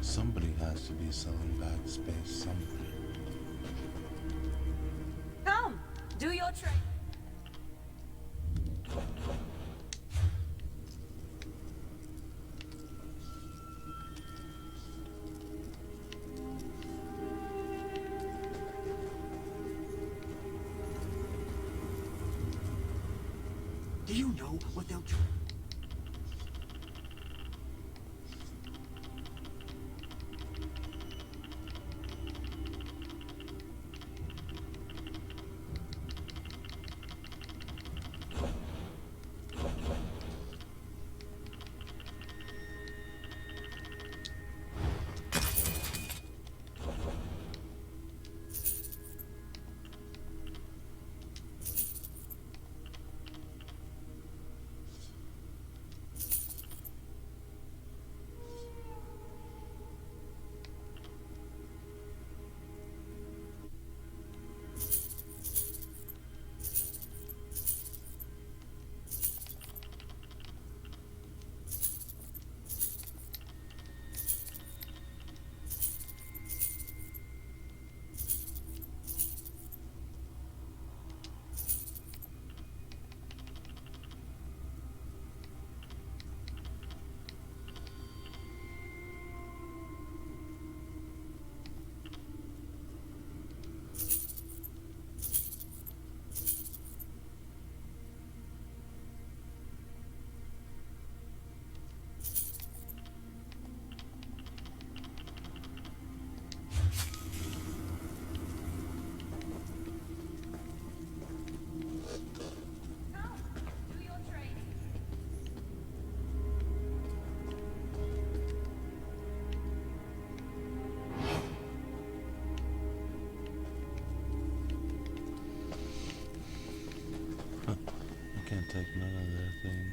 Somebody has to be selling back space somewhere. Come, do your trade. Do you know what they'll do? I can't take none of their things.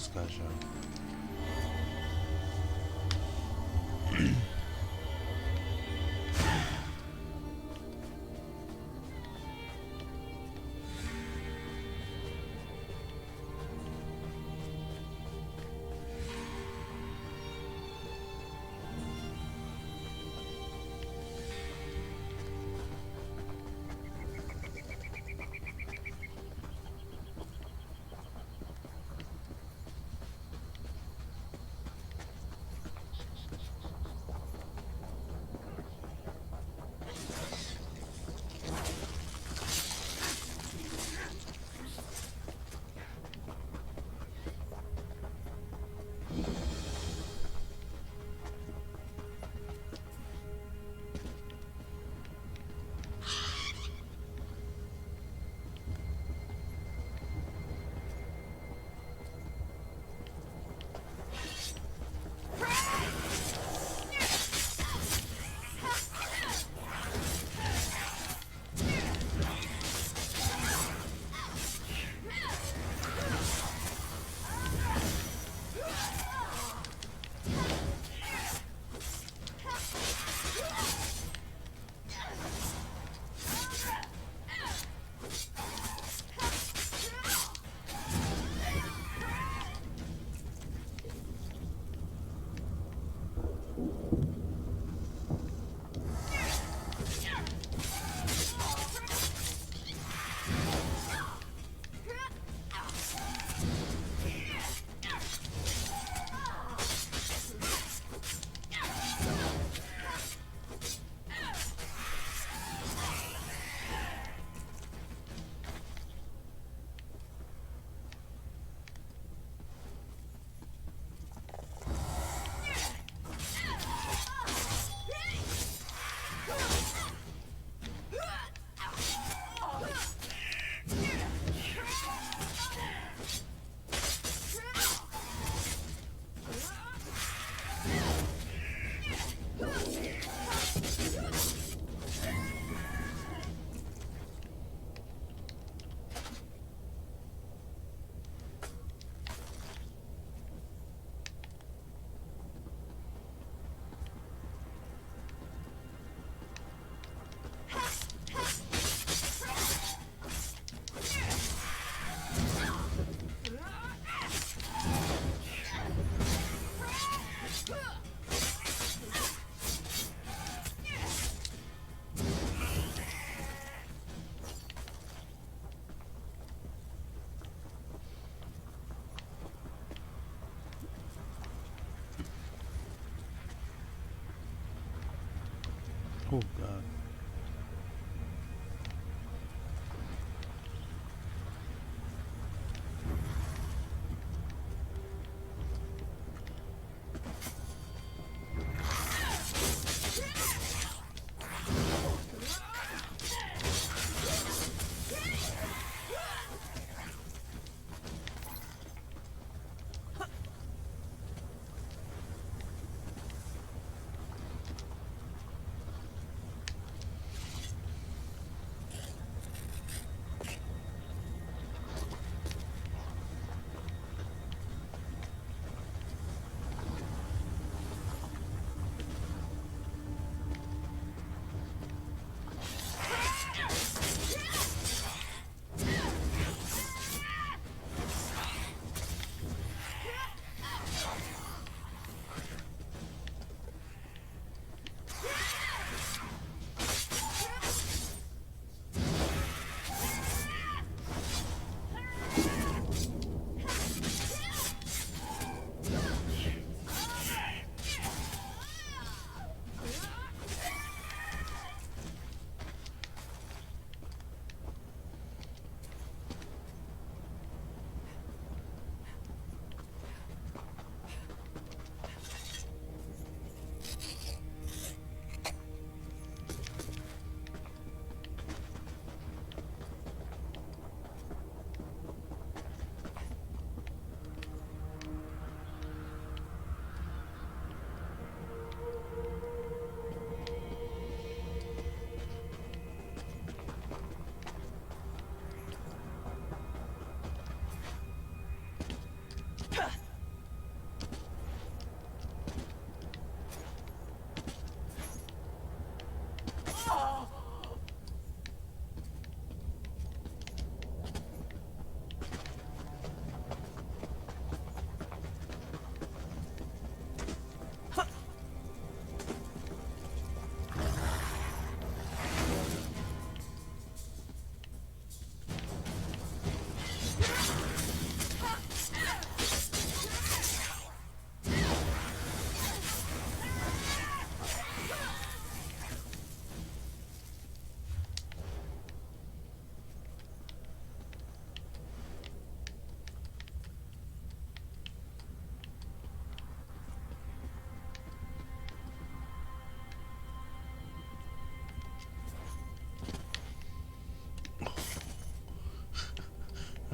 this guy sharp. Oh God.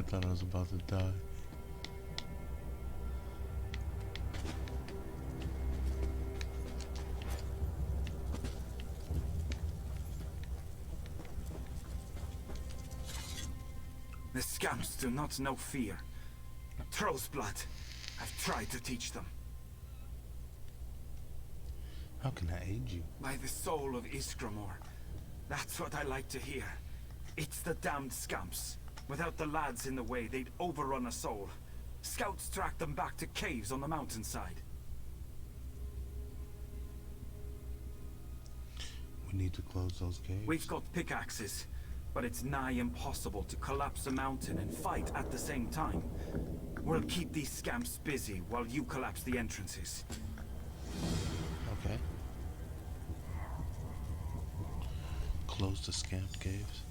thought I was about to die. The scamps do not know fear. Troll's blood. I've tried to teach them. How can I aid you? By the soul of Iskramor. That's what I like to hear. It's the damned scamps. Without the lads in the way, they'd overrun us all. Scouts tracked them back to caves on the mountainside. We need to close those caves. We've got pickaxes, but it's nigh impossible to collapse a mountain and fight at the same time. We'll keep these scamps busy while you collapse the entrances. Okay. Close the scamp caves.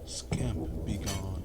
Scamp, be gone.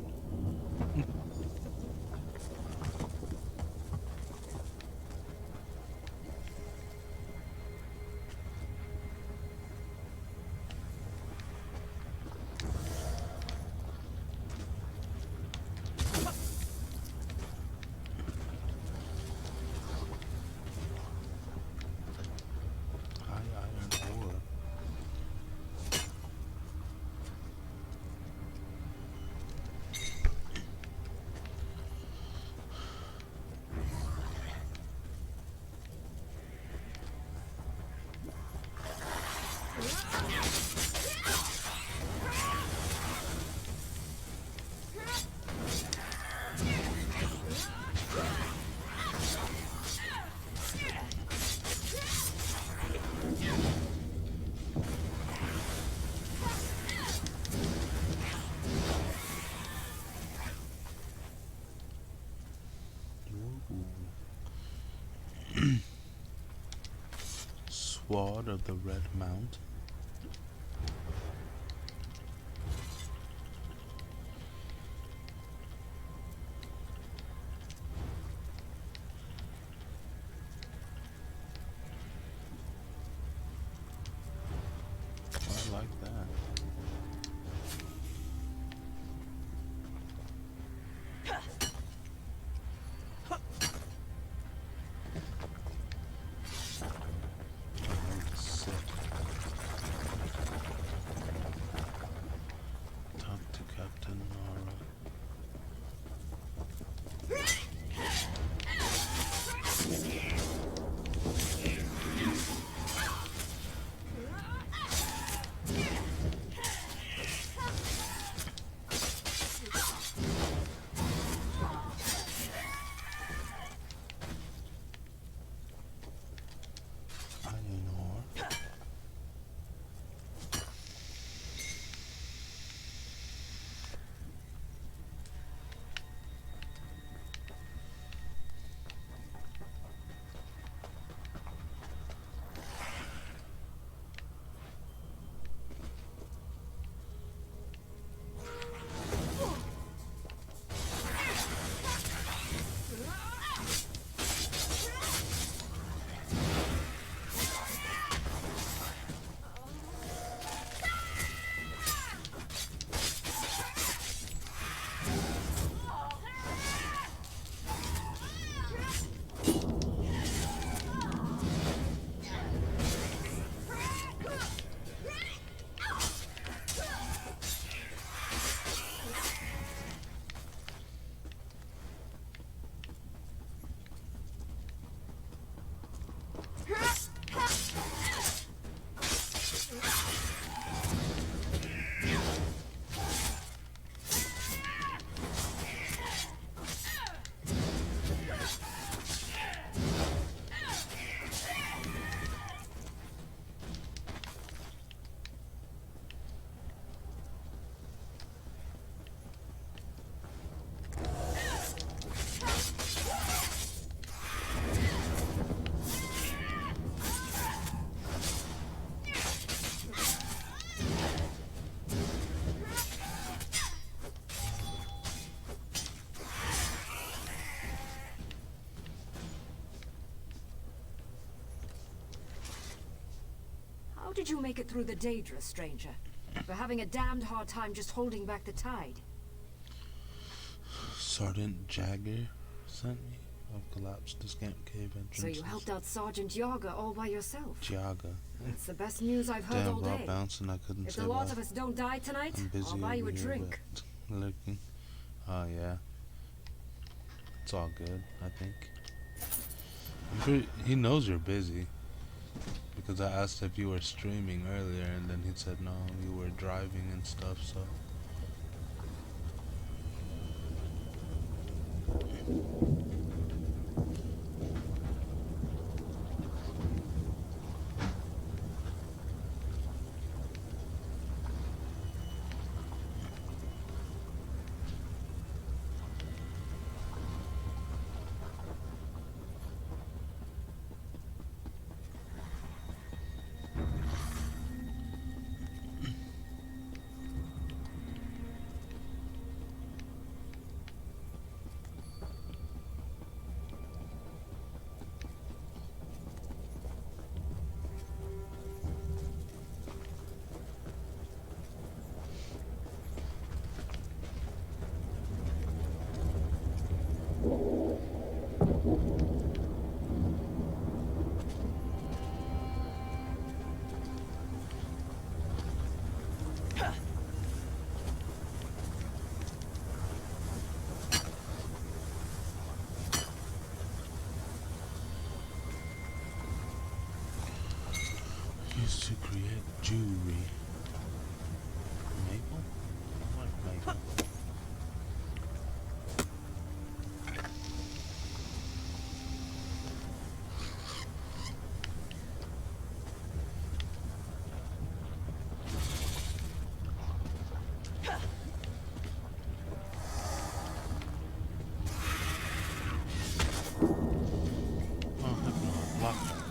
Sword of the Red Mount. I like that. did you make it through the Daedra, stranger? We're having a damned hard time just holding back the tide. Sergeant Jagger sent me. I've collapsed the Scamp Cave entrance. So you helped out Sergeant Yaga all by yourself? Jaga. That's the best news I've heard all day. Bouncing, I couldn't if say the lot that. of us don't die tonight, I'm busy I'll buy you a over here, drink. but looking. Oh yeah. It's all good, I think. I'm pretty, he knows you're busy. Because I asked if you were streaming earlier and then he said no, you were driving and stuff, so. Used to create jewelry. Maple? What maple? Oh, heck no, block that.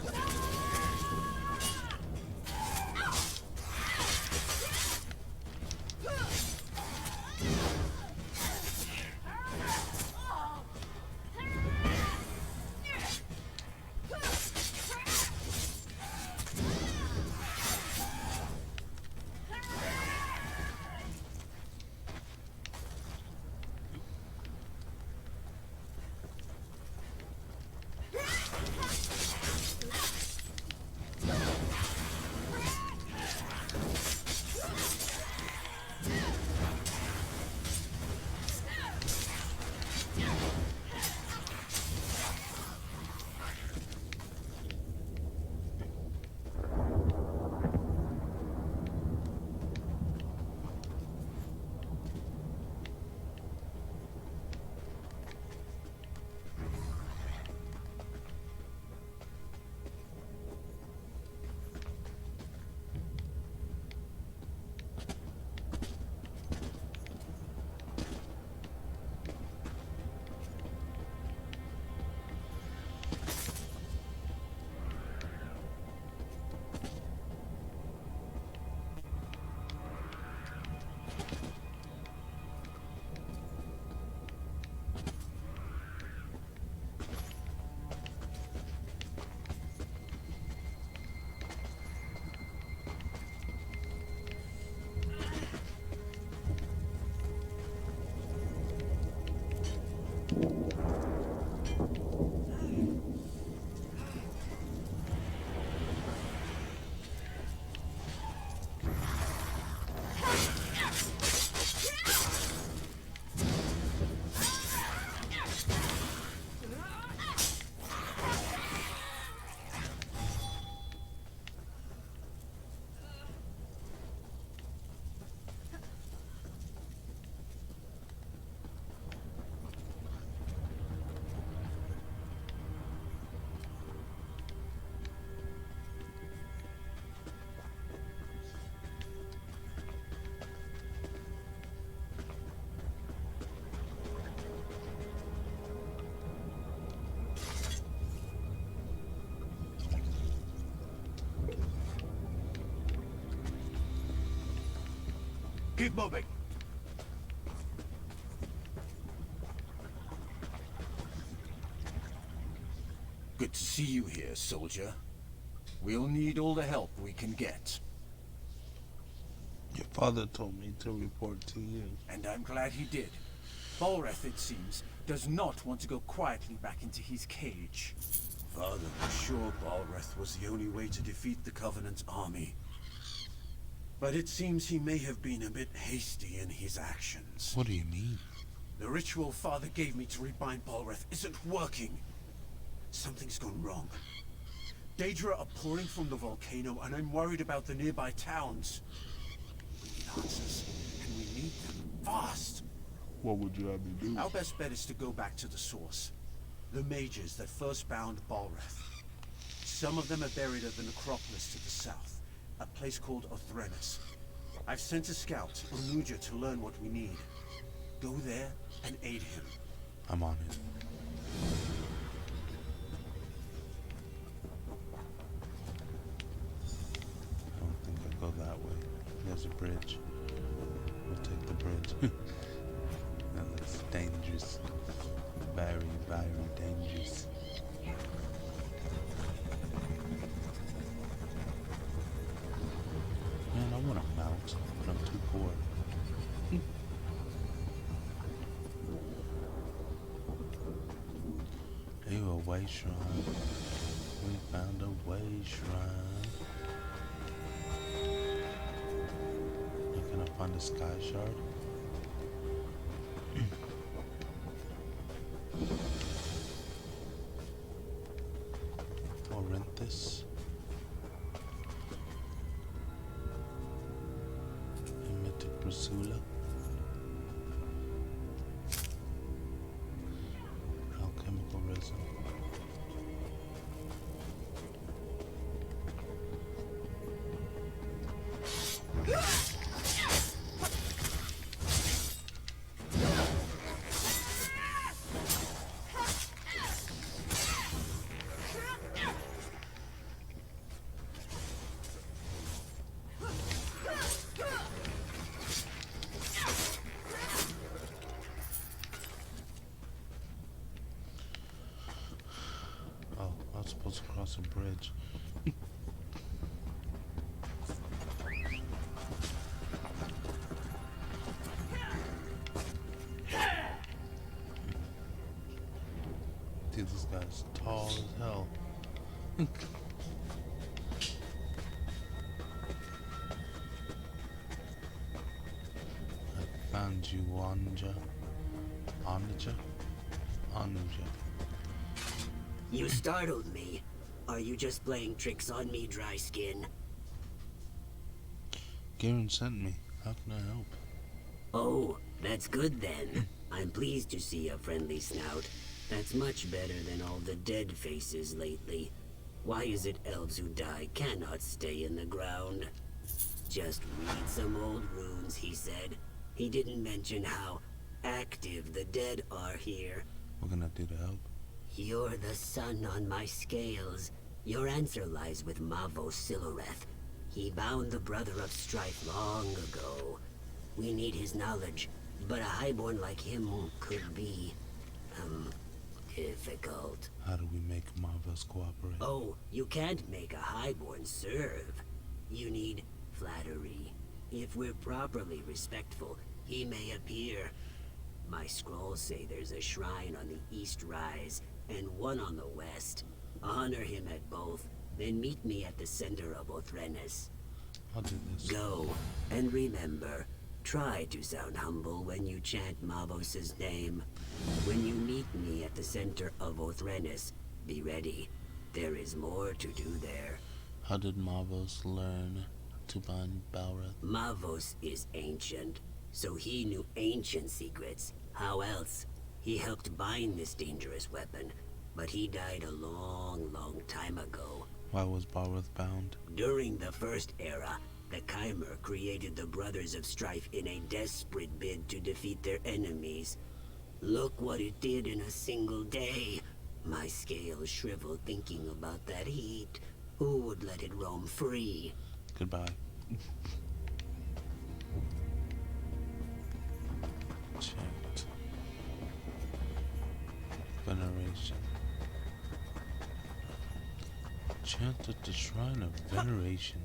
Keep moving. Good to see you here, soldier. We'll need all the help we can get. Your father told me to report to you. And I'm glad he did. Balreth, it seems, does not want to go quietly back into his cage. Father was sure Balreth was the only way to defeat the Covenant's army. But it seems he may have been a bit hasty in his actions. What do you mean? The ritual Father gave me to rebind Balreth isn't working. Something's gone wrong. Daedra are pouring from the volcano, and I'm worried about the nearby towns. We need answers, and we need them fast. What would you have me do? Our best bet is to go back to the source. The mages that first bound Balreth. Some of them are buried at the necropolis to the south, a place called Othrenus. I've sent a scout, Onuja, to learn what we need. Go there and aid him. I'm on it. I don't think I go that way. There's a bridge. We'll take the bridge. That looks dangerous. Very, very dangerous. Man, I want to mount, but I'm too poor. Hey, a way shrine. We found a way shrine. Can I find a sky shard? Or rent this? Mythic Brasula. Alchemical resin. Supposed to cross a bridge. Dude, this guy's tall as hell. I found you, Anja. Anja. You startled me. Are you just playing tricks on me, dry skin? Garen sent me. How can I help? Oh, that's good then. I'm pleased to see a friendly snout. That's much better than all the dead faces lately. Why is it elves who die cannot stay in the ground? Just read some old runes, he said. He didn't mention how active the dead are here. What can I do to help? You're the sun on my scales. Your answer lies with Mavos Siloreth. He bound the Brother of Strife long ago. We need his knowledge, but a highborn like him could be, difficult. How do we make Mavos cooperate? Oh, you can't make a highborn serve. You need flattery. If we're properly respectful, he may appear. My scrolls say there's a shrine on the East Rise and one on the West. Honor him at both, then meet me at the center of Othrenus. I'll do this. Go, and remember, try to sound humble when you chant Mavos' name. When you meet me at the center of Othrenus, be ready. There is more to do there. How did Mavos learn to bind Balreth? Mavos is ancient, so he knew ancient secrets. How else? He helped bind this dangerous weapon, but he died a long, long time ago. Why was Balreth bound? During the First Era, the Chimer created the Brothers of Strife in a desperate bid to defeat their enemies. Look what it did in a single day. My scales shrivel thinking about that heat. Who would let it roam free? Goodbye. Chant. Veneration. Chant at the Shrine of Veneration.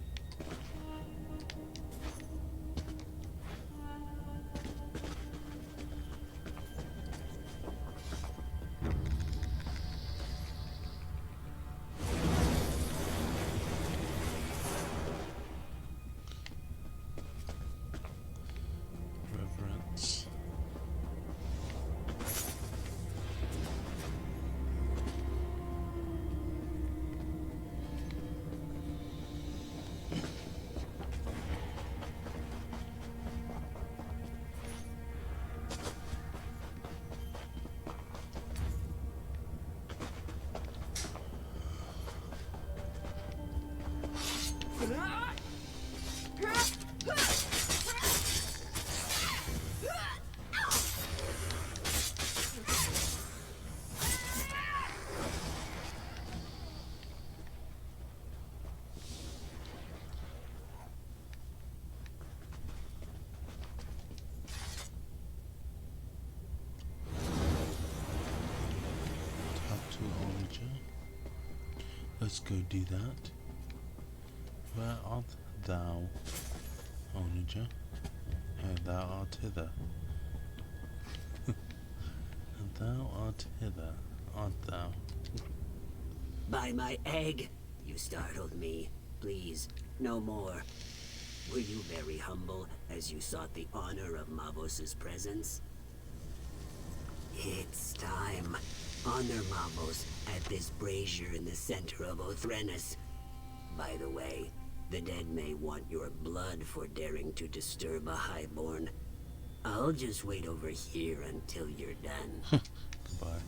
let's go do that. Where art thou, Onija? And thou art hither. And thou art hither, art thou? By my egg, you startled me. Please, no more. Were you very humble as you sought the honor of Mavos's presence? It's time. Honor Mavos at this brazier in the center of Othrenus. By the way, the dead may want your blood for daring to disturb a highborn. I'll just wait over here until you're done. Goodbye.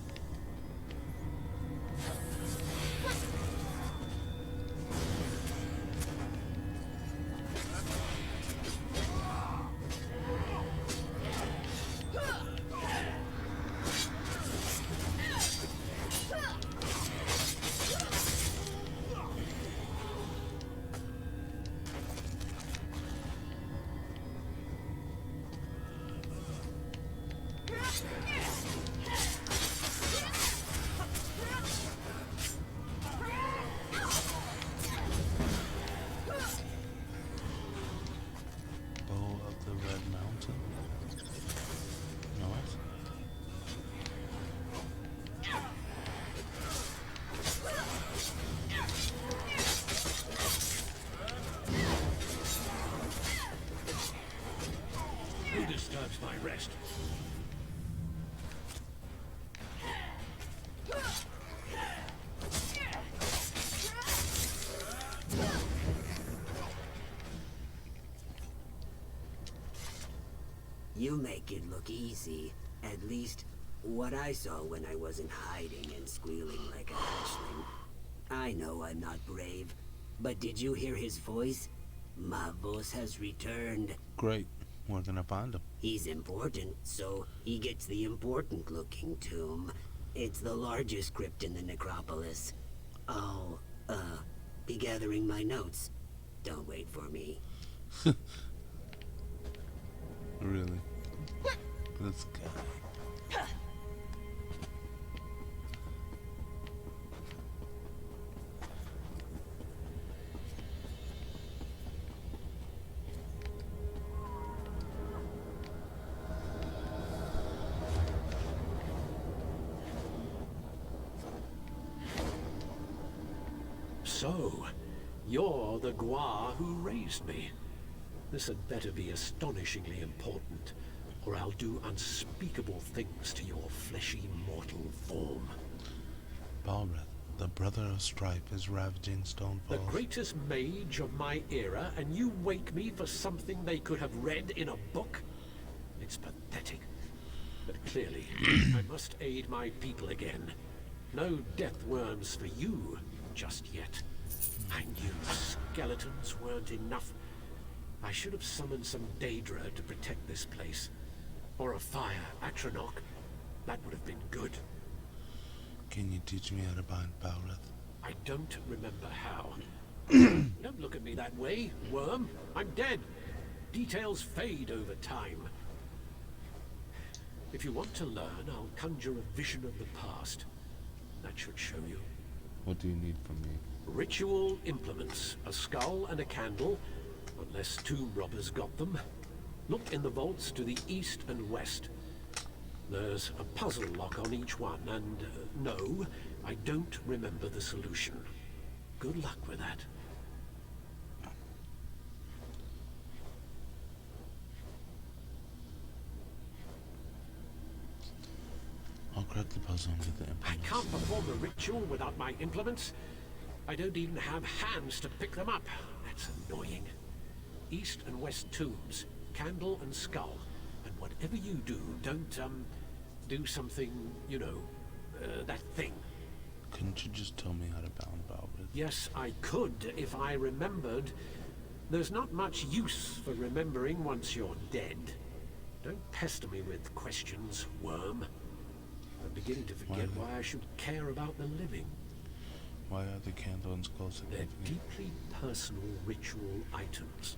Who disturbs my rest? You make it look easy. At least, what I saw when I wasn't hiding and squealing like a hatchling. I know I'm not brave, but did you hear his voice? Mavos has returned. Great. We're gonna find him. He's important, so he gets the important-looking tomb. It's the largest crypt in the necropolis. I'll, be gathering my notes. Don't wait for me. Really? This guy. So, you're the Gua who raised me. This had better be astonishingly important, or I'll do unspeakable things to your fleshy mortal form. Balrith, the brother of strife, is ravaging Stone The Falls. greatest mage of my era, and you wake me for something they could have read in a book? It's pathetic. But clearly, I must aid my people again. No death worms for you just yet. I knew skeletons weren't enough. I should have summoned some Daedra to protect this place. Or a fire, Atronach. That would have been good. Can you teach me how to bind Balrith? I don't remember how. Don't look at me that way, worm. I'm dead. Details fade over time. If you want to learn, I'll conjure a vision of the past. That should show you. What do you need from me? Ritual implements. A skull and a candle, unless tomb robbers got them. Look in the vaults to the east and west. There's a puzzle lock on each one, and no, I don't remember the solution. Good luck with that. I'll crack the puzzle and get the implements. I can't perform the ritual without my implements. I don't even have hands to pick them up. That's annoying. East and west tombs, candle and skull. And whatever you do, don't, do something, you know, that thing. Couldn't you just tell me how to bound Balrith? Yes, I could if I remembered. There's not much use for remembering once you're dead. Don't pester me with questions, worm. I'm beginning to forget why I should care about the living. Why are the candle and skull significant? They're deeply personal ritual items.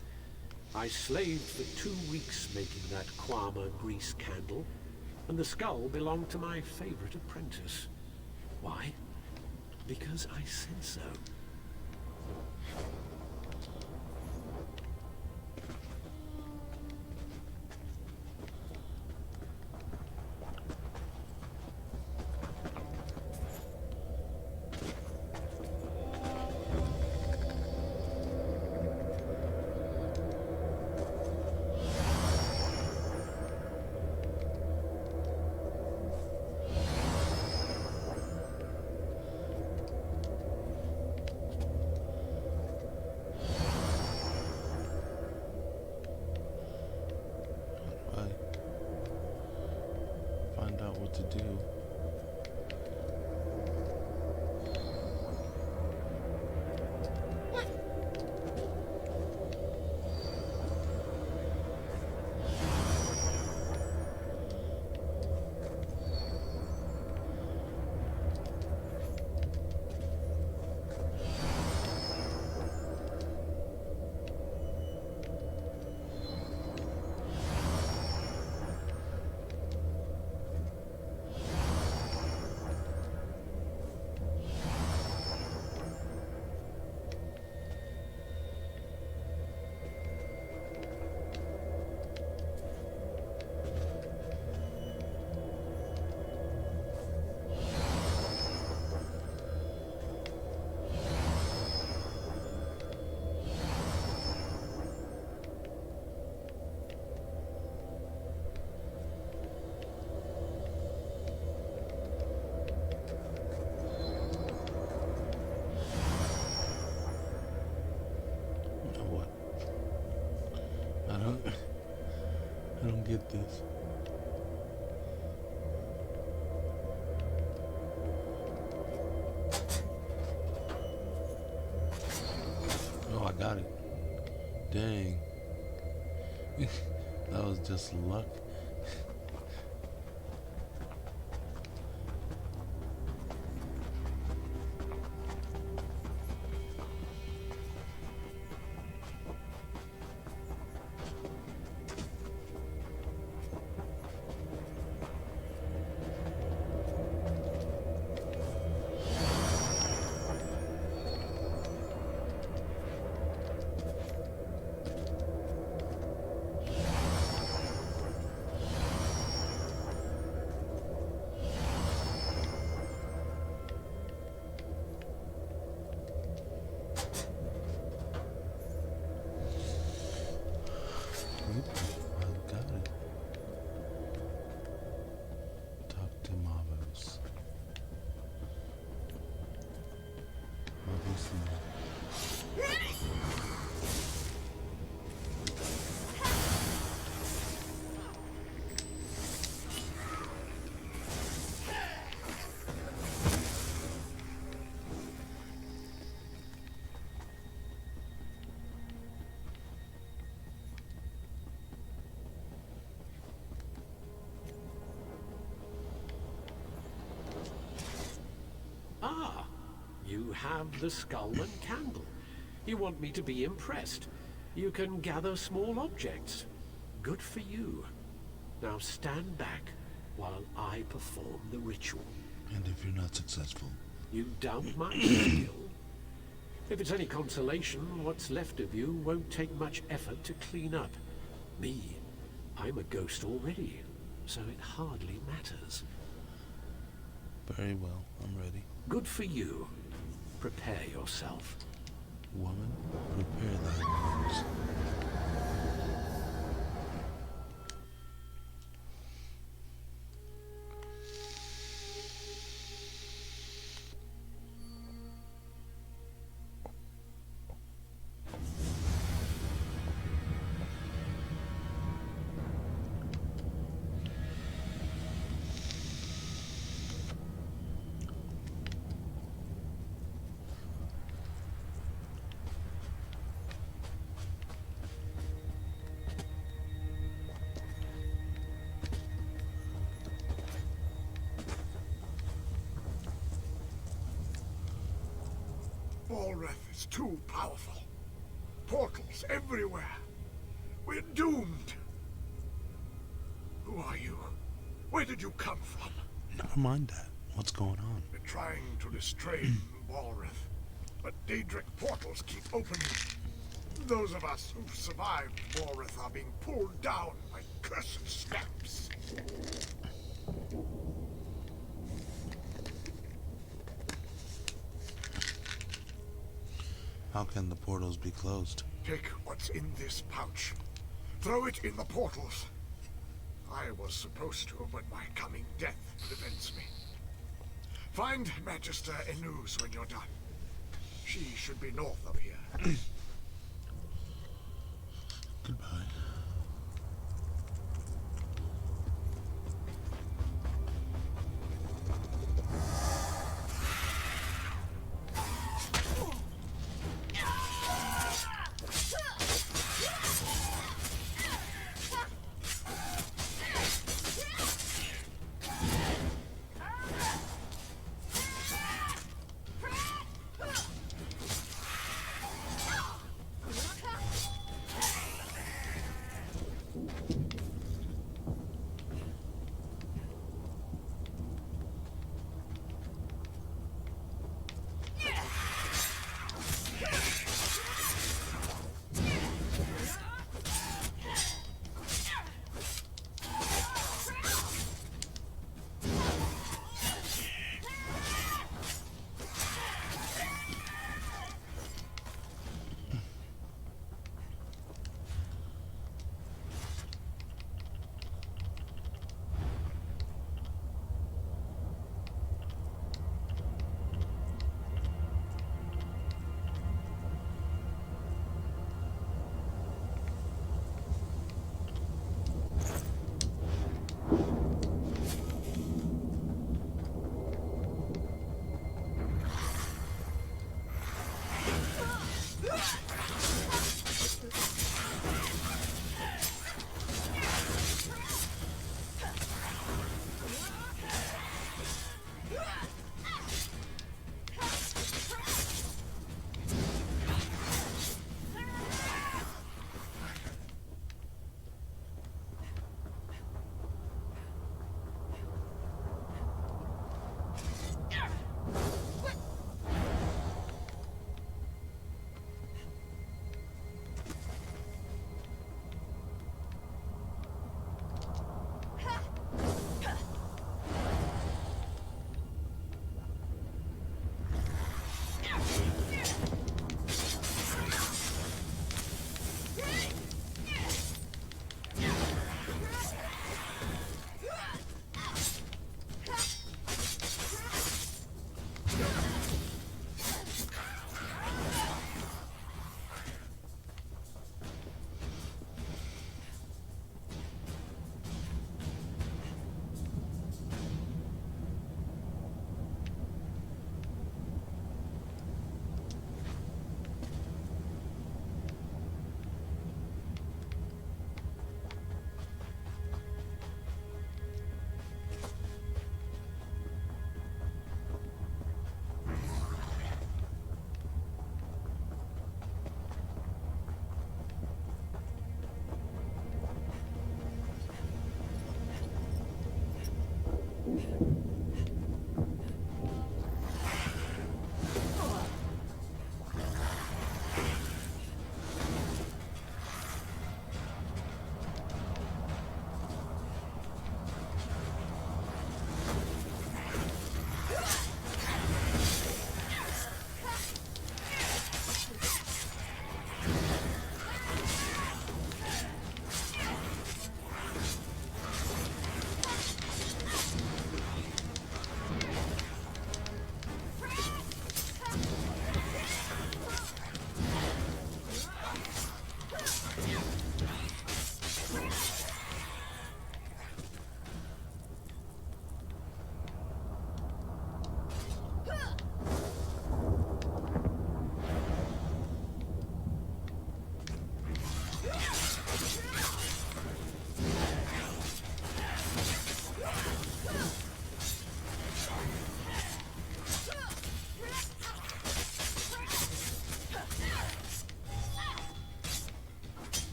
I slaved for 2 weeks making that Kwama grease candle, and the skull belonged to my favorite apprentice. Why? Because I said so. What to do. I don't get this. Oh, I got it. Dang. That was just luck. I got it. Talk to Marvelous. Ah, you have the skull and candle. You want me to be impressed. You can gather small objects. Good for you. Now stand back while I perform the ritual. And if you're not successful? You doubt my skill? If it's any consolation, what's left of you won't take much effort to clean up. Me, I'm a ghost already, so it hardly matters. Very well, I'm ready. Good for you. Prepare yourself. Woman, prepare thy wounds. Balreth is too powerful. Portals everywhere. We're doomed. Who are you? Where did you come from? Never mind that. What's going on? We're trying to restrain Balreth. but Daedric portals keep opening. Those of us who've survived Boreth are being pulled down by cursed snaps. How can the portals be closed? Take what's in this pouch. Throw it in the portals. I was supposed to, but my coming death prevents me. Find Magister Enuz when you're done. She should be north of here. Goodbye.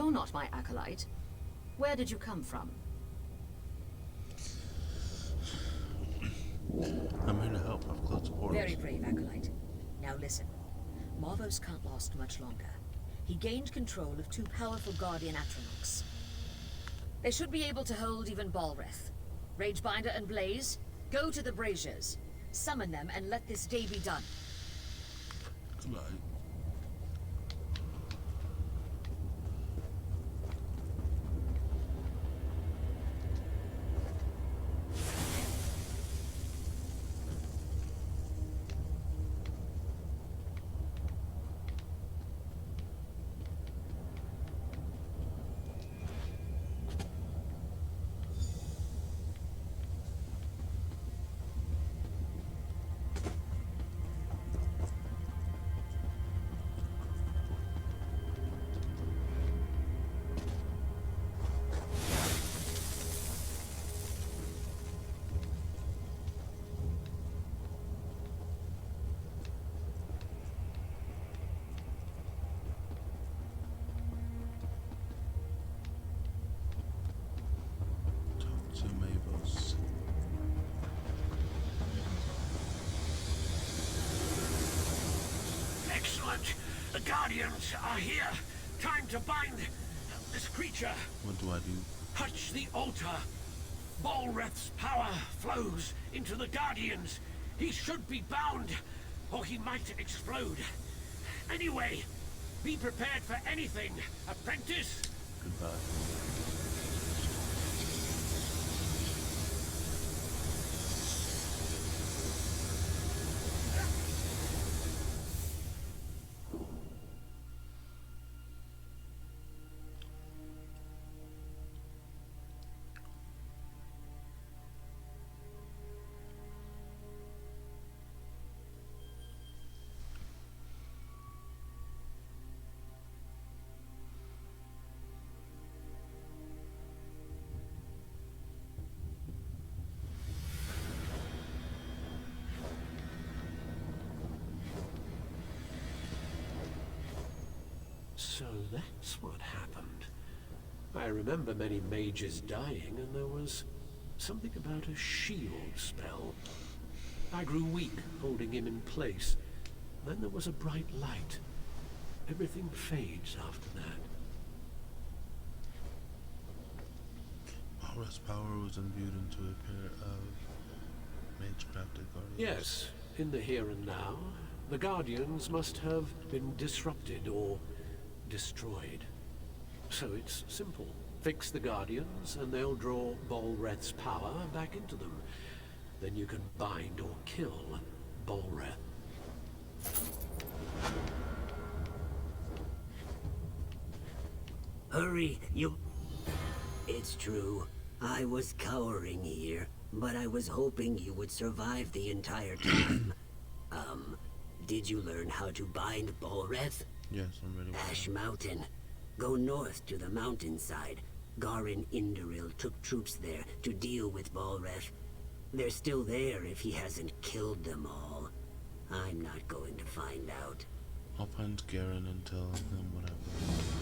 You're not my acolyte. Where did you come from? I'm here to help. I've closed the portals. Very brave, acolyte. Now listen. Marvos can't last much longer. He gained control of 2 powerful Guardian Atronachs. They should be able to hold even Balreth. Ragebinder and Blaze, go to the braziers. Summon them and let this day be done. Goodbye. Excellent. The Guardians are here. Time to bind this creature. What do I do? Touch the altar. Balreth's power flows into the Guardians. He should be bound, or he might explode. Anyway, be prepared for anything, apprentice. Goodbye. So that's what happened. I remember many mages dying, and there was something about a shield spell. I grew weak, holding him in place. Then there was a bright light. Everything fades after that. Balreth's power was imbued into a pair of mage-crafted guardians. Yes, in the here and now, the Guardians must have been disrupted or destroyed. So it's simple. Fix the Guardians, and they'll draw Balreth's power back into them. Then you can bind or kill Balreth. Hurry, you... It's true. I was cowering here, but I was hoping you would survive the entire time. Did you learn how to bind Balreth? Yes, I'm ready. Ash Mountain. Go north to the mountainside. Garin Indoril took troops there to deal with Balreth. They're still there if he hasn't killed them all. I'm not going to find out. I'll find Garin and tell him what I've done.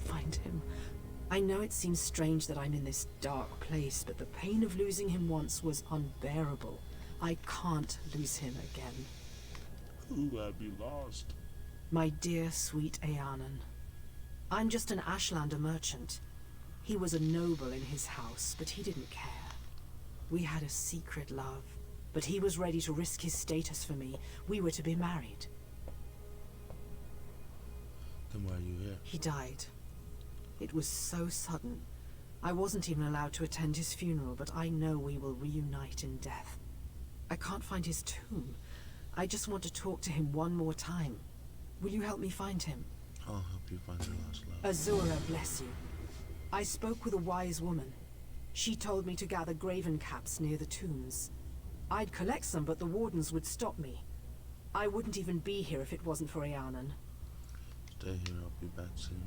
Find him. I know it seems strange that I'm in this dark place, but the pain of losing him once was unbearable. I can't lose him again. Who have you lost? My dear, sweet Eanan. I'm just an Ashlander merchant. He was a noble in his house, but he didn't care. We had a secret love, but he was ready to risk his status for me. We were to be married. Then why are you here? He died. It was so sudden. I wasn't even allowed to attend his funeral, but I know we will reunite in death. I can't find his tomb. I just want to talk to him one more time. Will you help me find him? I'll help you find your last love. Azura bless you. I spoke with a wise woman. She told me to gather graven caps near the tombs. I'd collect some, but the wardens would stop me. I wouldn't even be here if it wasn't for Eanan. Stay here, I'll be back soon.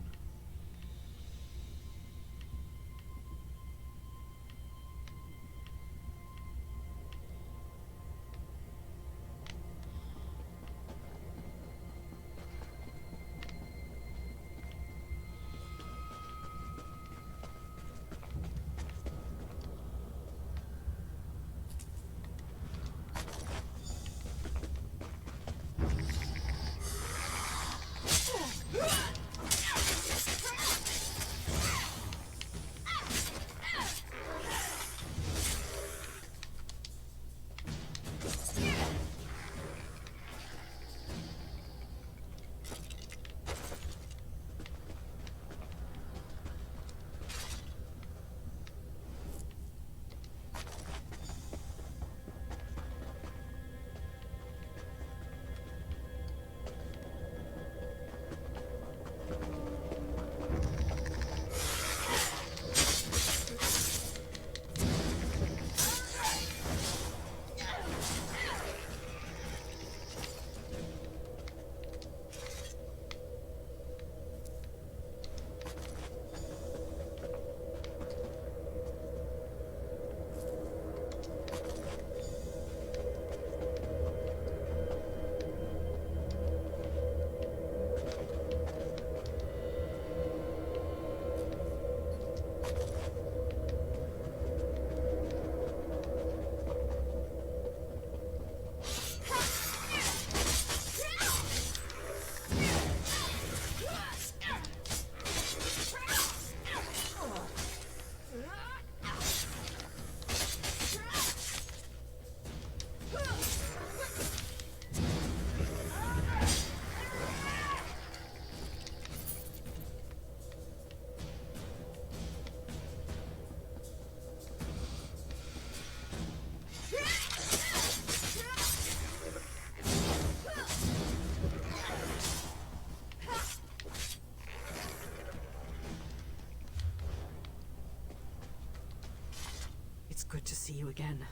Good to see you again.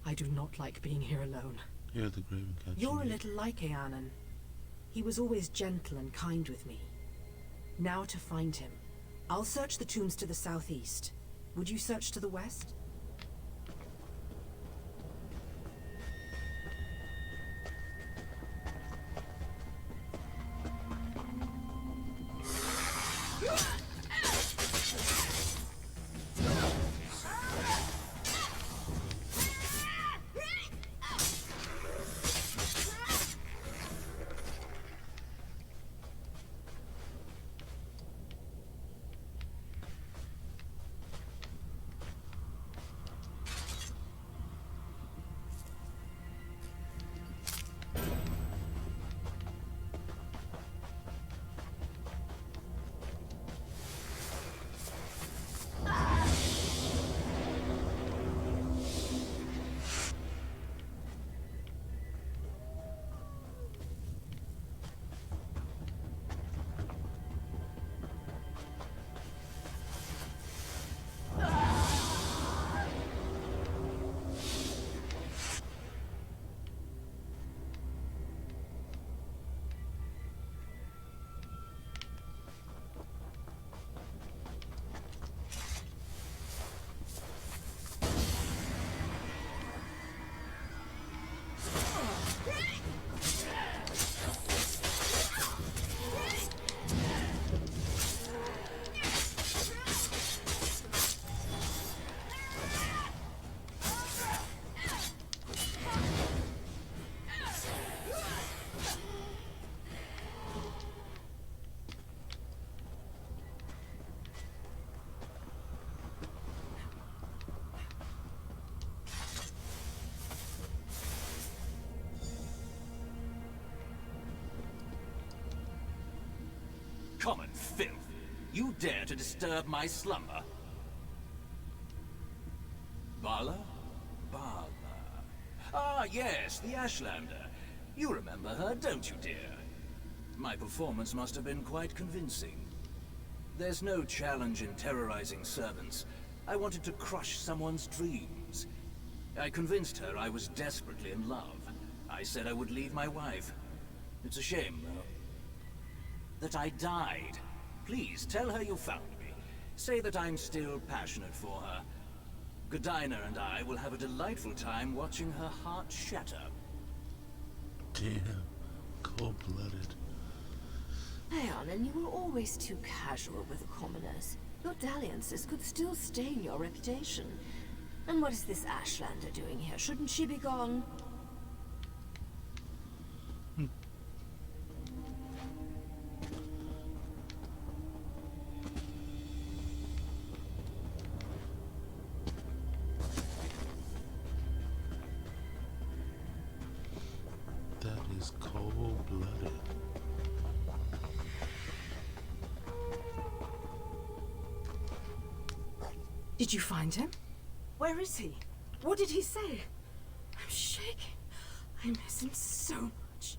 I do not like being here alone. You're the Graven Catcher. You're a little like Eanan. He was always gentle and kind with me. Now to find him. I'll search the tombs to the southeast. Would you search to the west? Common filth! You dare to disturb my slumber? Bala? Bala. Ah, yes, the Ashlander. You remember her, don't you, dear? My performance must have been quite convincing. There's no challenge in terrorizing servants. I wanted to crush someone's dreams. I convinced her I was desperately in love. I said I would leave my wife. It's a shame, though. That I died. Please, tell her you found me. Say that I'm still passionate for her. Godina and I will have a delightful time watching her heart shatter. Damn. Cold-blooded. Eonin, you were always too casual with the commoners. Your dalliances could still stain your reputation. And what is this Ashlander doing here? Shouldn't she be gone? That is cold-blooded. Did you find him? Where is he? What did he say? I'm shaking. I miss him so much.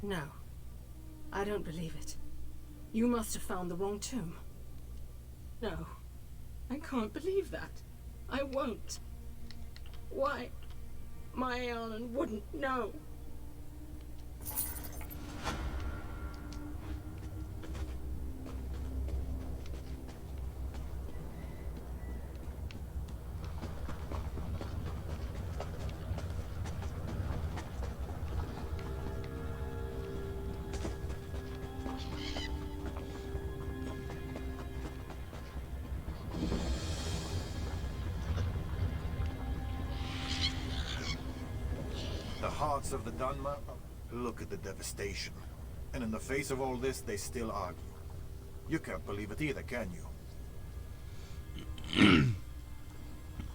No. I don't believe it. You must have found the wrong tomb. No. I can't believe that. I won't. Why? My Eonin wouldn't know. The hearts of the Dunmer, look at the devastation. And in the face of all this, they still argue. You can't believe it either, can you?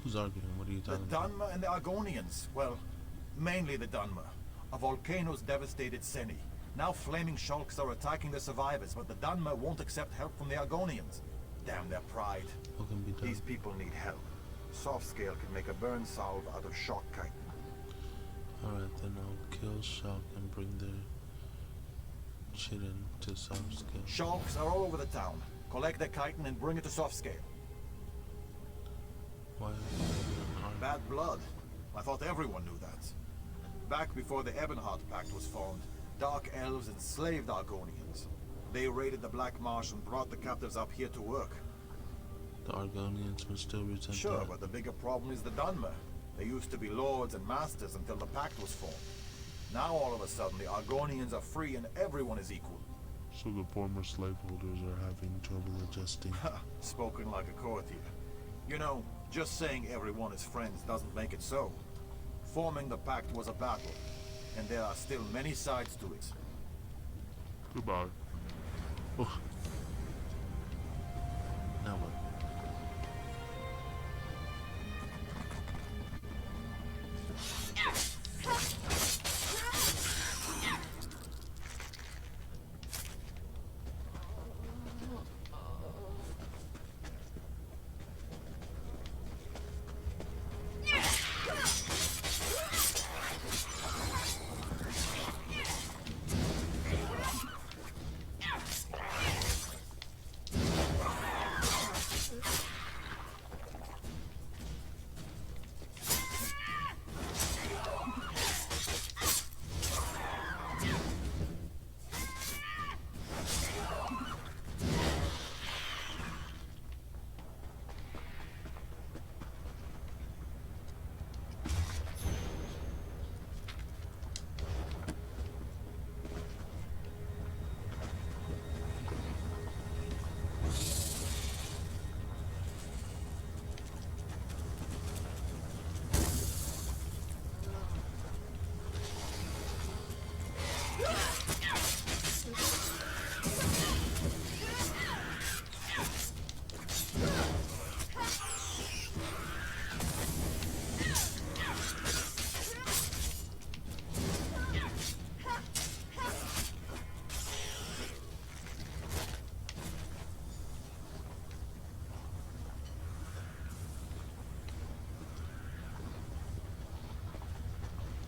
Who's arguing? What are you talking The about? Dunmer and the Argonians. Well, mainly the Dunmer. A volcano's devastated Seni. Now flaming shulks are attacking the survivors, but the Dunmer won't accept help from the Argonians. Damn their pride. What can be done? These people need help. Softscale can make a burn salve out of shock chitin. Alright, then I'll kill Shulk and bring their shit into Softscale. Shulks are all over the town. Collect the chitin and bring it to Softscale. Why? Bad blood. I thought everyone knew that. Back before the Ebonheart Pact was formed, Dark Elves enslaved Argonians. They raided the Black Marsh and brought the captives up here to work. The Argonians would still resent Sure, that. but the bigger problem is the Dunmer. They used to be lords and masters until the pact was formed. Now all of a sudden the Argonians are free and everyone is equal. So the former slaveholders are having trouble adjusting. Spoken like a courtier. You know, just saying everyone is friends doesn't make it so. Forming the pact was a battle, and there are still many sides to it. Goodbye. Oh. Now what?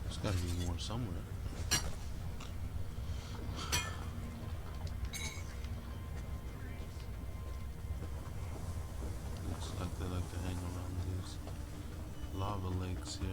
There's gotta be more somewhere. Let's relics here.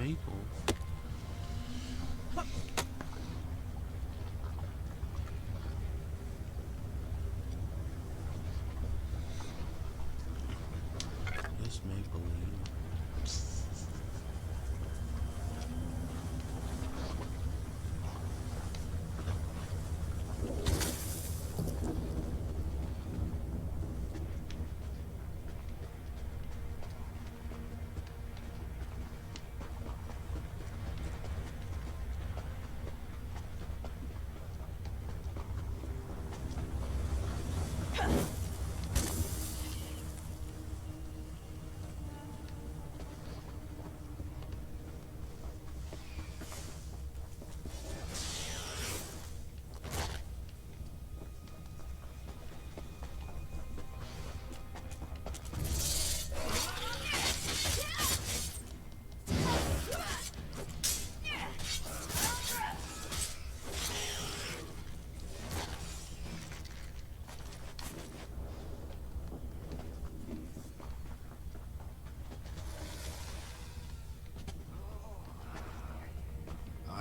Maple. Yes, Maybelline.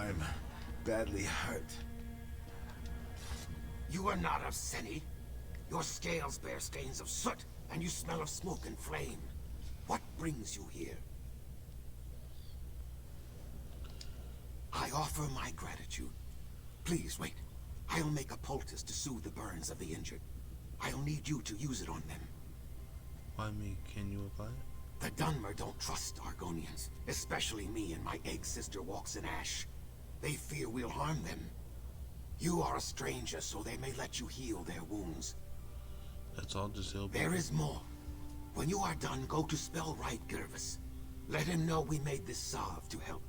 I'm badly hurt. You are not of Seni. Your scales bear stains of soot, and you smell of smoke and flame. What brings you here? I offer my gratitude. Please, wait. I'll make a poultice to soothe the burns of the injured. I'll need you to use it on them. Why me? Can you apply it? The Dunmer don't trust Argonians, especially me and my egg sister walks in ash. They fear we'll harm them. You are a stranger, so they may let you heal their wounds. That's all just heal. There is more. When you are done, go to Spellwright Gervis. Let him know we made this salve to help.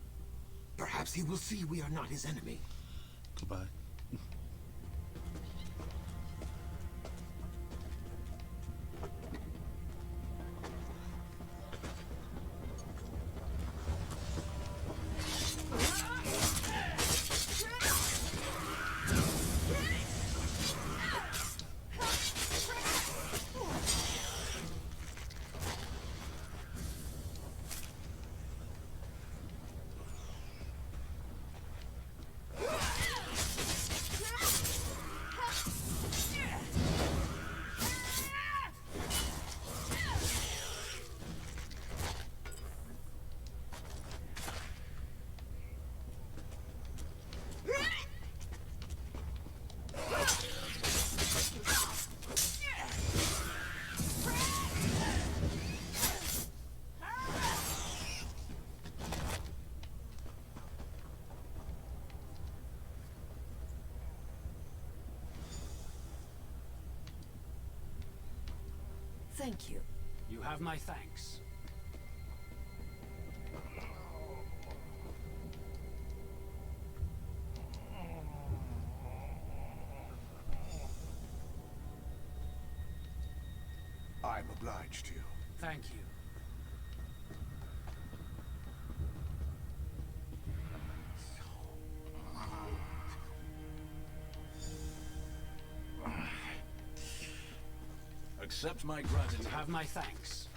Perhaps he will see we are not his enemy. Goodbye. Thank you. You have my thanks. I'm obliged to you. Thank you. Accept my gratitude. You have my thanks.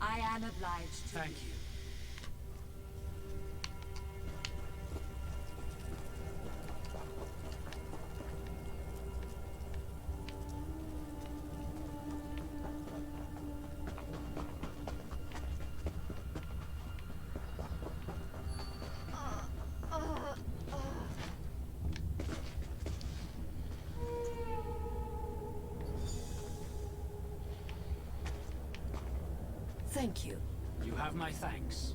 I am obliged to. Thank you. Thank you. You have my thanks.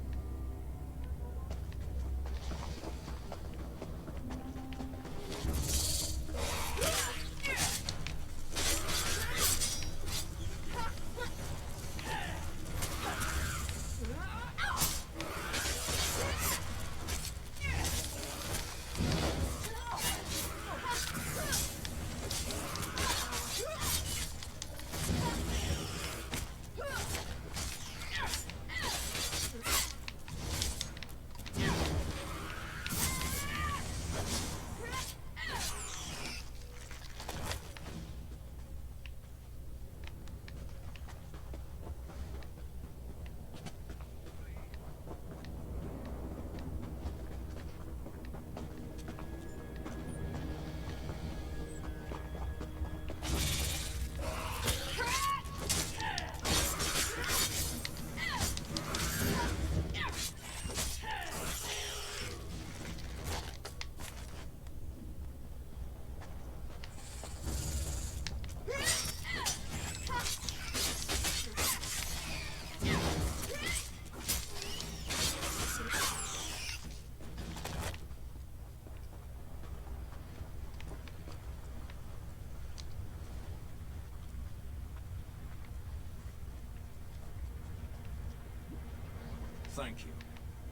Thank you.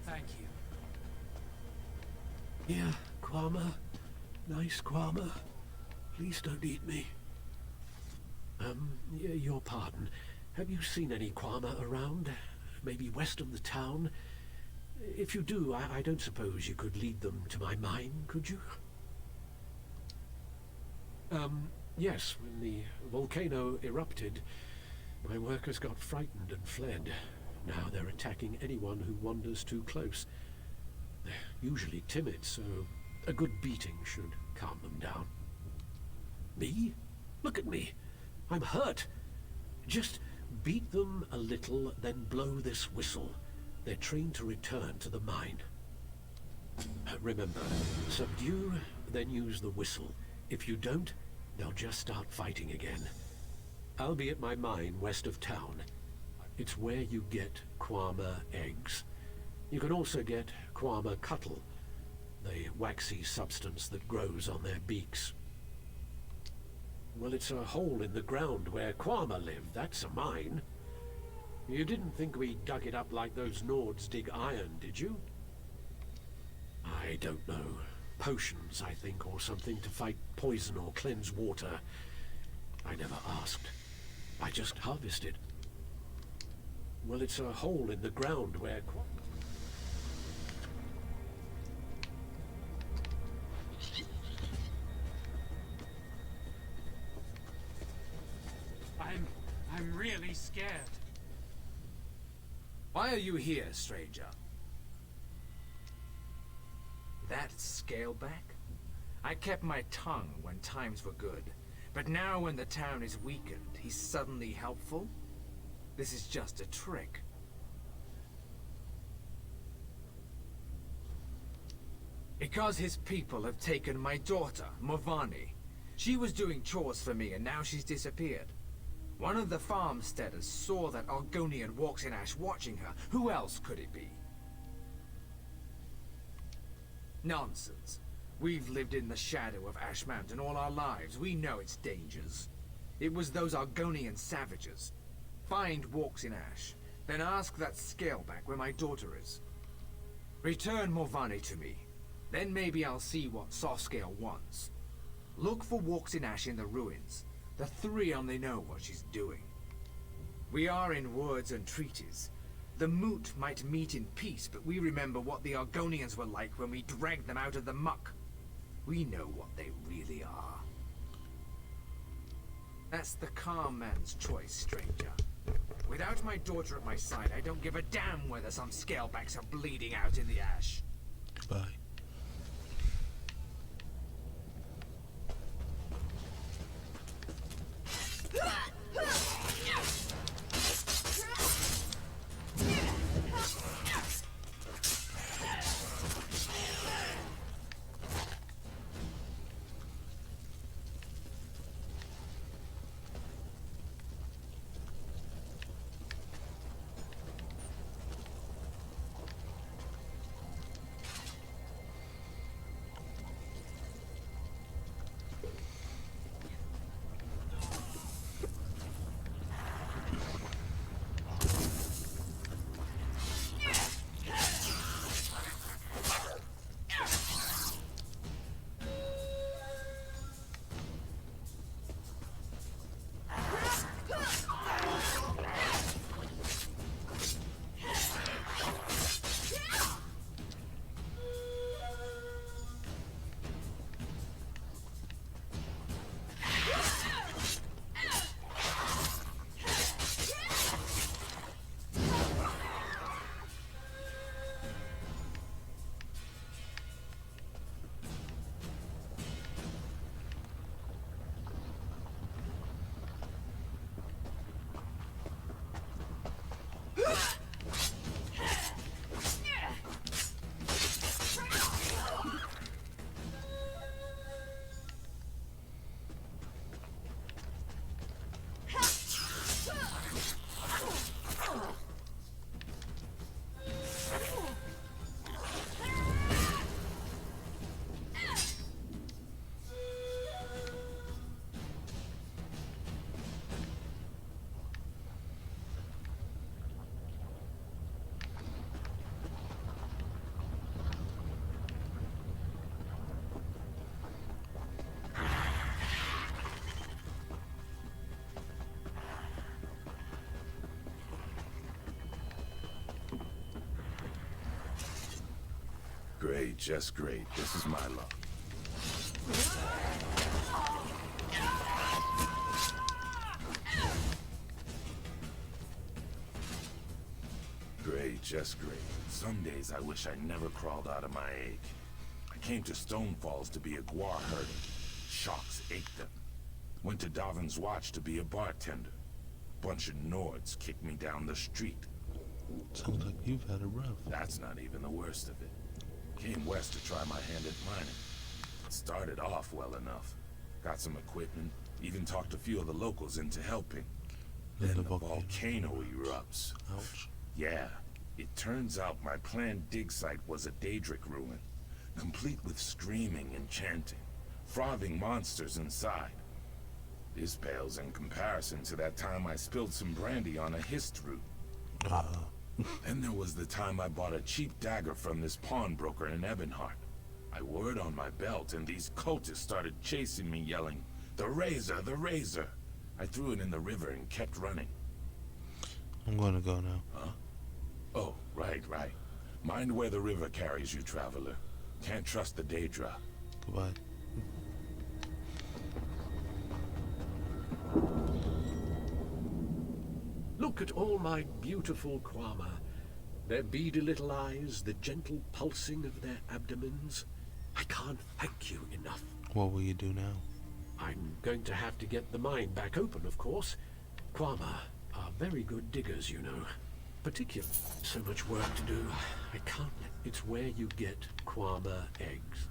Thank you. Yeah, Kwama. Nice Kwama. Please don't eat me. Your pardon. Have you seen any Kwama around? Maybe west of the town? If you do, I don't suppose you could lead them to my mine, could you? Yes, when the volcano erupted, my workers got frightened and fled. Now they're attacking anyone who wanders too close. They're usually timid, so a good beating should calm them down. Me? Look at me. I'm hurt. Just beat them a little, then blow this whistle. They're trained to return to the mine. Remember, subdue, then use the whistle. If you don't, they'll just start fighting again. I'll be at my mine west of town. It's where you get Kwama eggs. You can also get Kwama cuttle, the waxy substance that grows on their beaks. Well, it's a hole in the ground where Kwama live. That's a mine. You didn't think we dug it up like those Nords dig iron, did you? I don't know. Potions, I think, or something to fight poison or cleanse water. I never asked. I just harvested. Well, it's a hole in the ground where I'm really scared. Why are you here, stranger? That Scaleback? I kept my tongue when times were good, but now when the town is weakened, he's suddenly helpful? This is just a trick. Because his people have taken my daughter, Movani. She was doing chores for me and now she's disappeared. One of the farmsteaders saw that Argonian walks in Ash watching her. Who else could it be? Nonsense. We've lived in the shadow of Ash Mountain all our lives. We know its dangers. It was those Argonian savages. Find Walks in Ash, then ask that Scaleback where my daughter is. Return Movani to me. Then maybe I'll see what Sofscale wants. Look for Walks in Ash in the ruins. The three only know what she's doing. We are in words and treaties. The Moot might meet in peace, but we remember what the Argonians were like when we dragged them out of the muck. We know what they really are. That's the calm man's choice, stranger. Without my daughter at my side, I don't give a damn whether some Scalebacks are bleeding out in the ash. Goodbye. Great, just great. This is my luck. Great, just great. Some days I wish I never crawled out of my egg. I came to Stone Falls to be a guar herder. Sharks ate them. Went to Darvin's Watch to be a bartender. Bunch of Nords kicked me down the street. Sounds like you've had it rough. That's not even the worst of it. Came west to try my hand at mining. Started off well enough. Got some equipment, even talked a few of the locals into helping. Then the volcano erupts. Ouch. Yeah, it turns out my planned dig site was a Daedric ruin, complete with screaming and chanting, frothing monsters inside. This pales in comparison to that time I spilled some brandy on a hist root. Then there was the time I bought a cheap dagger from this pawnbroker in Ebonheart. I wore it on my belt and these cultists started chasing me yelling, "The razor, the razor!" I threw it in the river and kept running. I'm gonna go now. Huh? Oh, right. Mind where the river carries you, traveler. Can't trust the Daedra. Goodbye. Look at all my beautiful Quama. Their beady little eyes, the gentle pulsing of their abdomens. I can't thank you enough. What will you do now? I'm going to have to get the mine back open, of course. Quama are very good diggers, you know. Particularly, so much work to do. I can't let... It's where you get Quama eggs.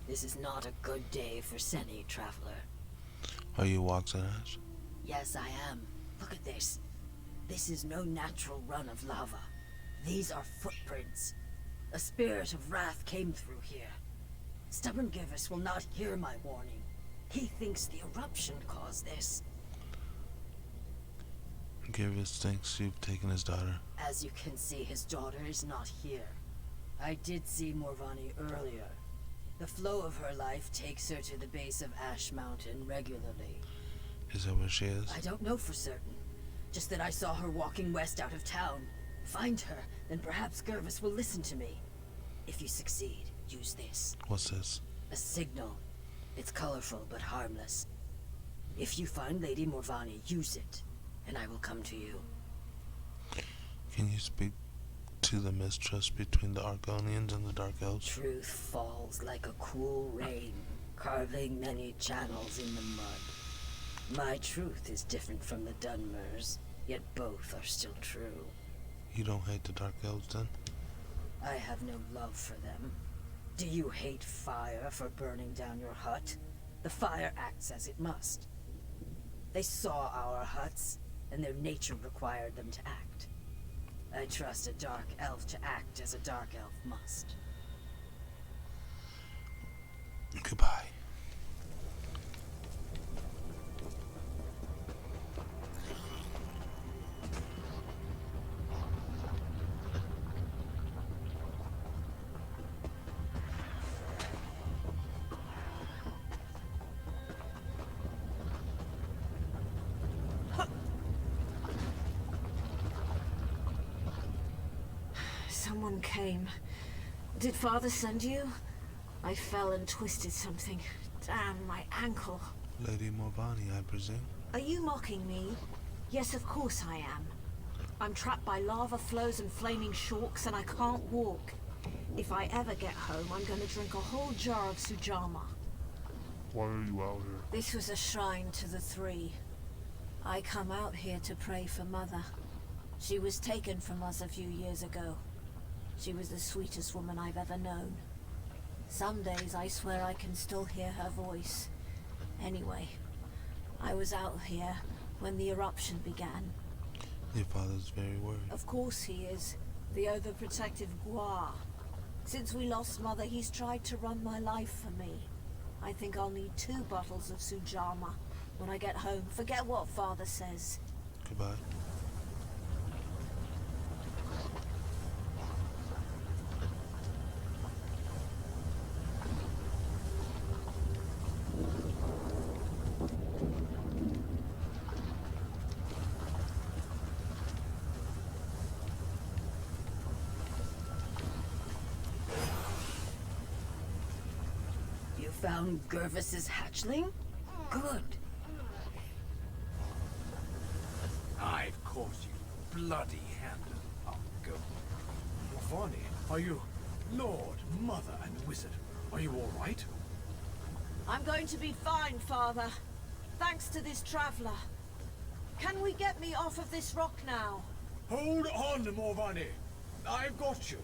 This is not a good day for Seni, traveler. Are you Waxen Ash? Yes, I am. Look at this. This is no natural run of lava. These are footprints. A spirit of wrath came through here. Stubborn Givus will not hear my warning. He thinks the eruption caused this. Givus thinks you've taken his daughter. As you can see, his daughter is not here. I did see Morvani earlier. The flow of her life takes her to the base of Ash Mountain regularly. Is that where she is? I don't know for certain. Just that I saw her walking west out of town. Find her, then perhaps Gervis will listen to me. If you succeed, use this. What's this? A signal. It's colorful but harmless. If you find Lady Morvani, use it, and I will come to you. Can you speak to the mistrust between the Argonians and the Dark Elves? Truth falls like a cool rain, carving many channels in the mud. My truth is different from the Dunmers, yet both are still true. You don't hate the Dark Elves then? I have no love for them. Do you hate fire for burning down your hut? The fire acts as it must. They saw our huts. and their nature required them to act. I trust a dark elf to act as a dark elf must. Goodbye. Someone came. Did Father send you? I fell and twisted something. Damn, my ankle. Lady Morvani, I presume? Are you mocking me? Yes, of course I am. I'm trapped by lava flows and flaming shorks, and I can't walk. If I ever get home, I'm gonna drink a whole jar of Sujama. Why are you out here? This was a shrine to the three. I come out here to pray for Mother. She was taken from us a few years ago. She was the sweetest woman I've ever known. Some days I swear I can still hear her voice. Anyway, I was out here when the eruption began. Your father's very worried. Of course he is. The overprotective Guar. Since we lost Mother, he's tried to run my life for me. I think I'll need 2 bottles of Sujama when I get home. Forget what Father says. Goodbye. Found Gervis's hatchling? Good. I've caught you, bloody-handed Uncle. Morvani, are you Lord, Mother, and Wizard? Are you all right? I'm going to be fine, Father. Thanks to this traveler. Can we get me off of this rock now? Hold on, Morvani. I've got you.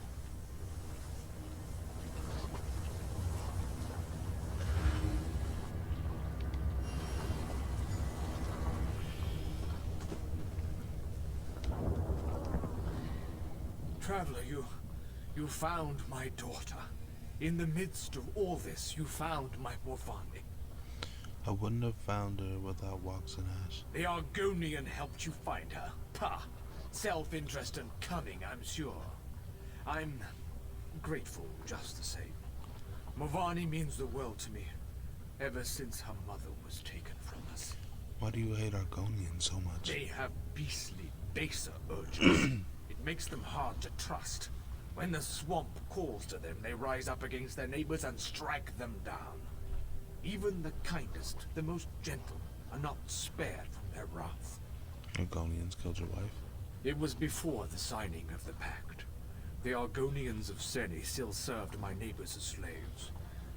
Traveler, you found my daughter. In the midst of all this, you found my Morvani. I wouldn't have found her without Walks and Ash. The Argonian helped you find her. Pah! Self-interest and cunning, I'm sure. I'm grateful just the same. Morvani means the world to me, ever since her mother was taken from us. Why do you hate Argonians so much? They have beastly, baser urges. It makes them hard to trust. When the swamp calls to them, they rise up against their neighbors and strike them down. Even the kindest, the most gentle, are not spared from their wrath. Argonians killed your wife? It was before the signing of the pact. The Argonians of Cerny still served my neighbors as slaves.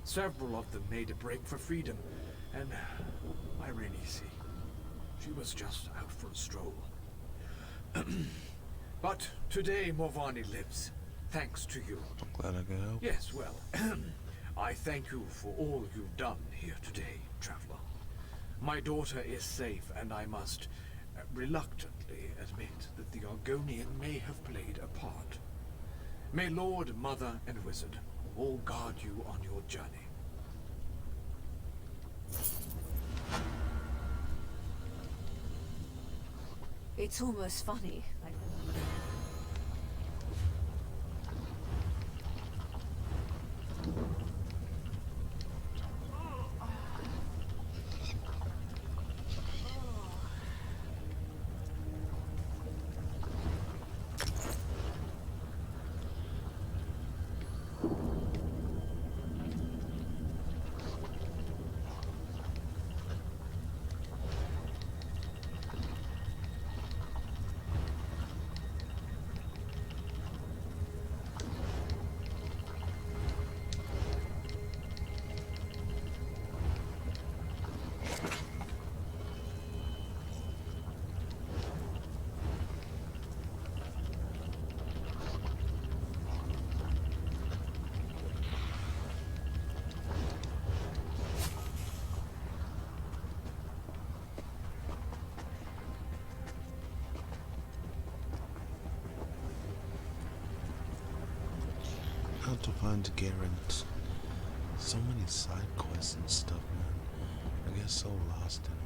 Several of them made a break for freedom, and Irenisi, she was just out for a stroll. But today Morvani lives, thanks to you. I'm glad I could help. Yes, well, I thank you for all you've done here today, Traveler. My daughter is safe, and I must reluctantly admit that the Argonian may have played a part. May Lord, Mother, and Wizard all guard you on your journey. It's almost funny. want to find Garrett. So many side quests and stuff, man. I get so lost in it.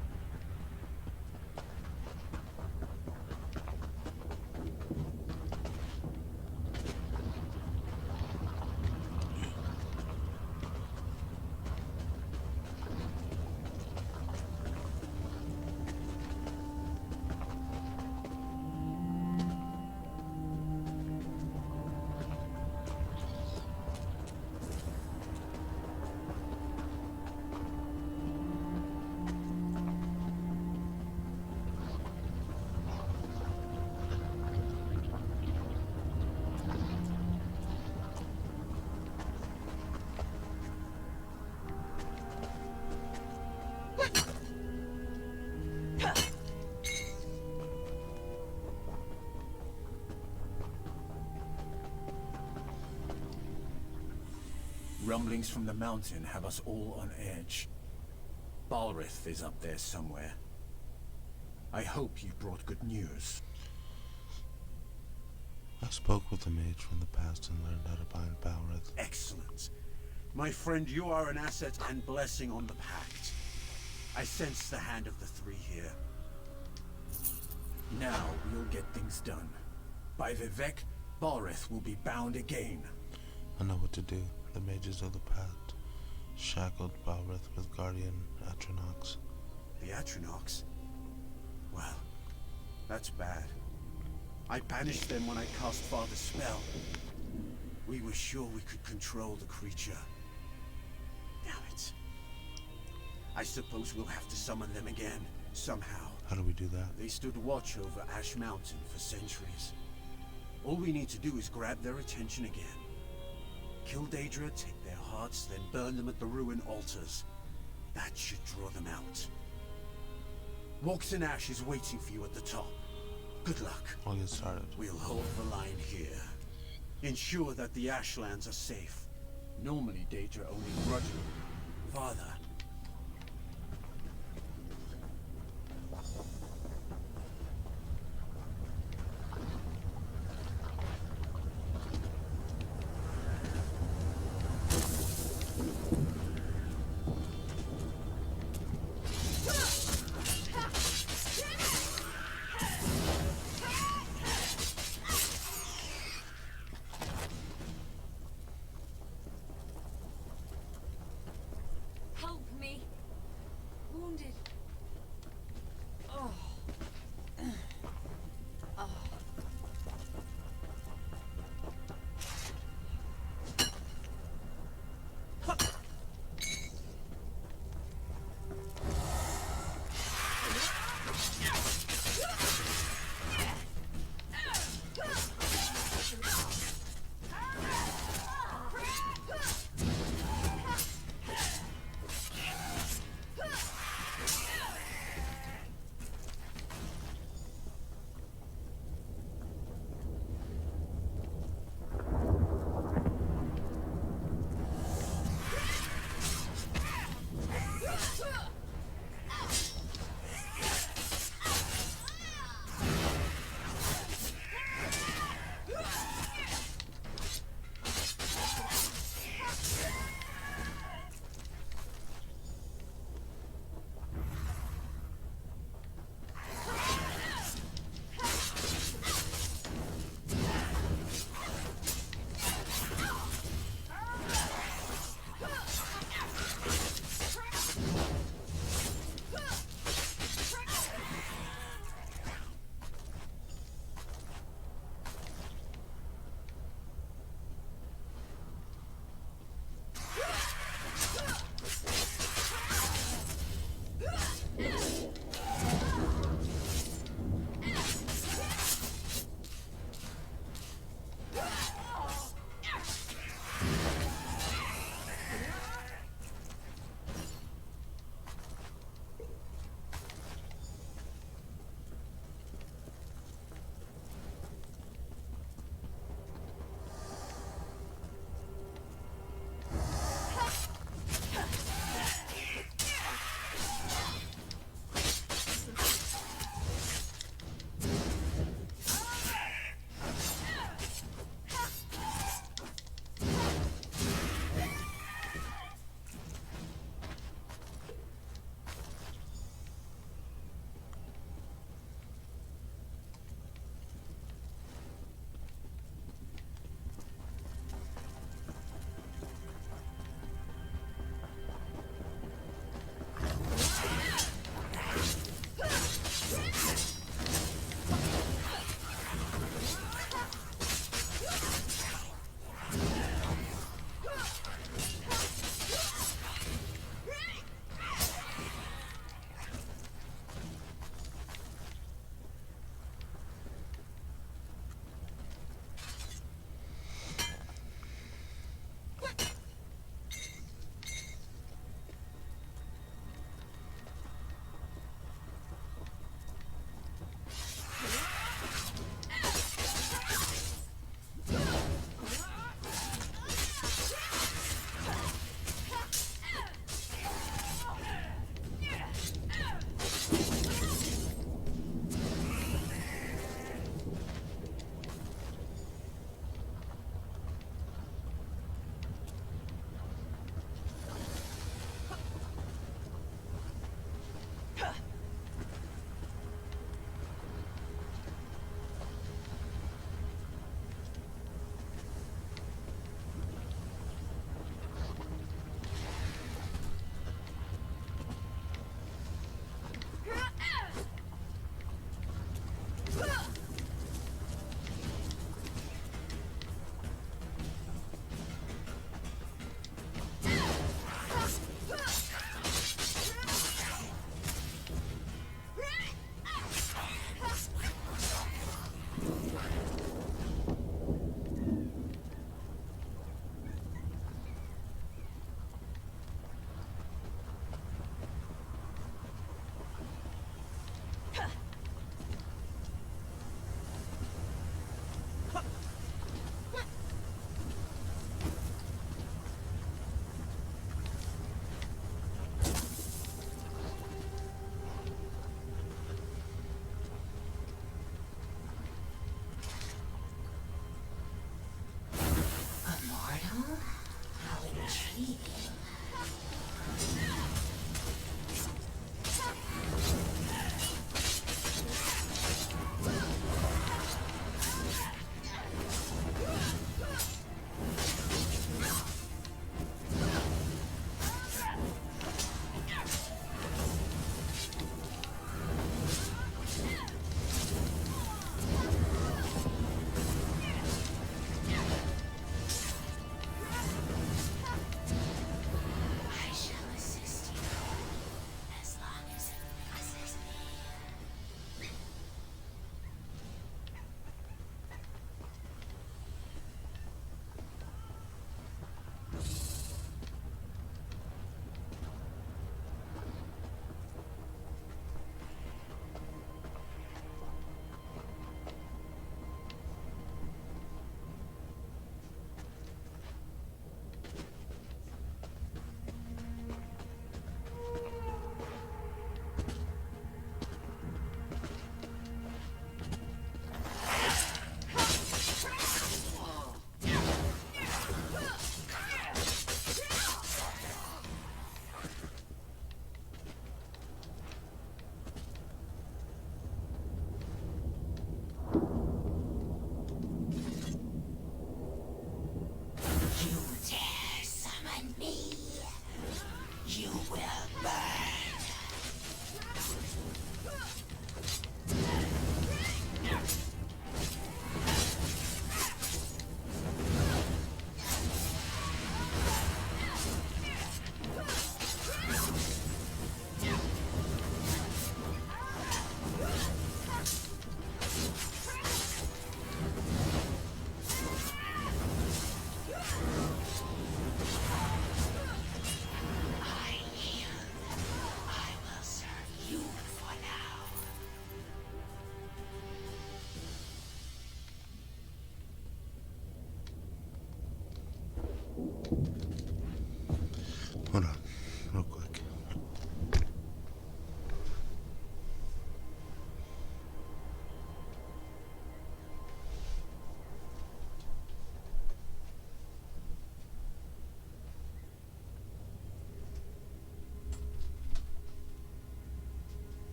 Rumblings from the mountain have us all on edge. Balrith is up there somewhere. I hope you brought good news. I spoke with the mage from the past and learned how to bind Balrith. Excellent. My friend, you are an asset and blessing on the Pact. I sense the hand of the three here. Now we'll get things done. By Vivec, Balrith will be bound again. I know what to do. The mages of the pact shackled Balrith with Guardian Atronachs. The Atronachs? Well, that's bad. I banished them when I cast Father's spell. We were sure we could control the creature. Damn it. I suppose we'll have to summon them again, somehow. How do we do that? They stood watch over Ash Mountain for centuries. All we need to do is grab their attention again. Kill Daedra, take their hearts, then burn them at the ruin altars. That should draw them out. Walks in Ash is waiting for you at the top. Good luck. I'll get started. We'll hold the line here. Ensure that the Ashlands are safe. Normally, Daedra only grudgingly. Father. How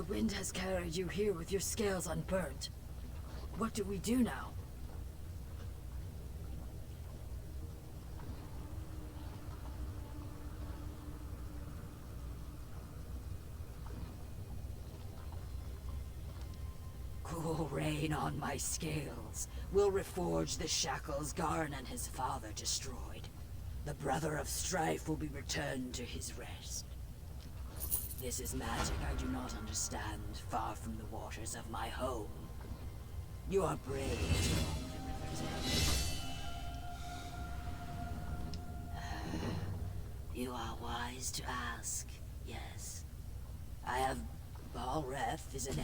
The wind has carried you here with your scales unburnt. What do we do now? Cool rain on my scales. We'll reforge the shackles Garn and his father destroyed. The Brother of Strife will be returned to his rest. This is magic I do not understand, far from the waters of my home. You are brave. You are wise to ask, yes. I have... Balreth is an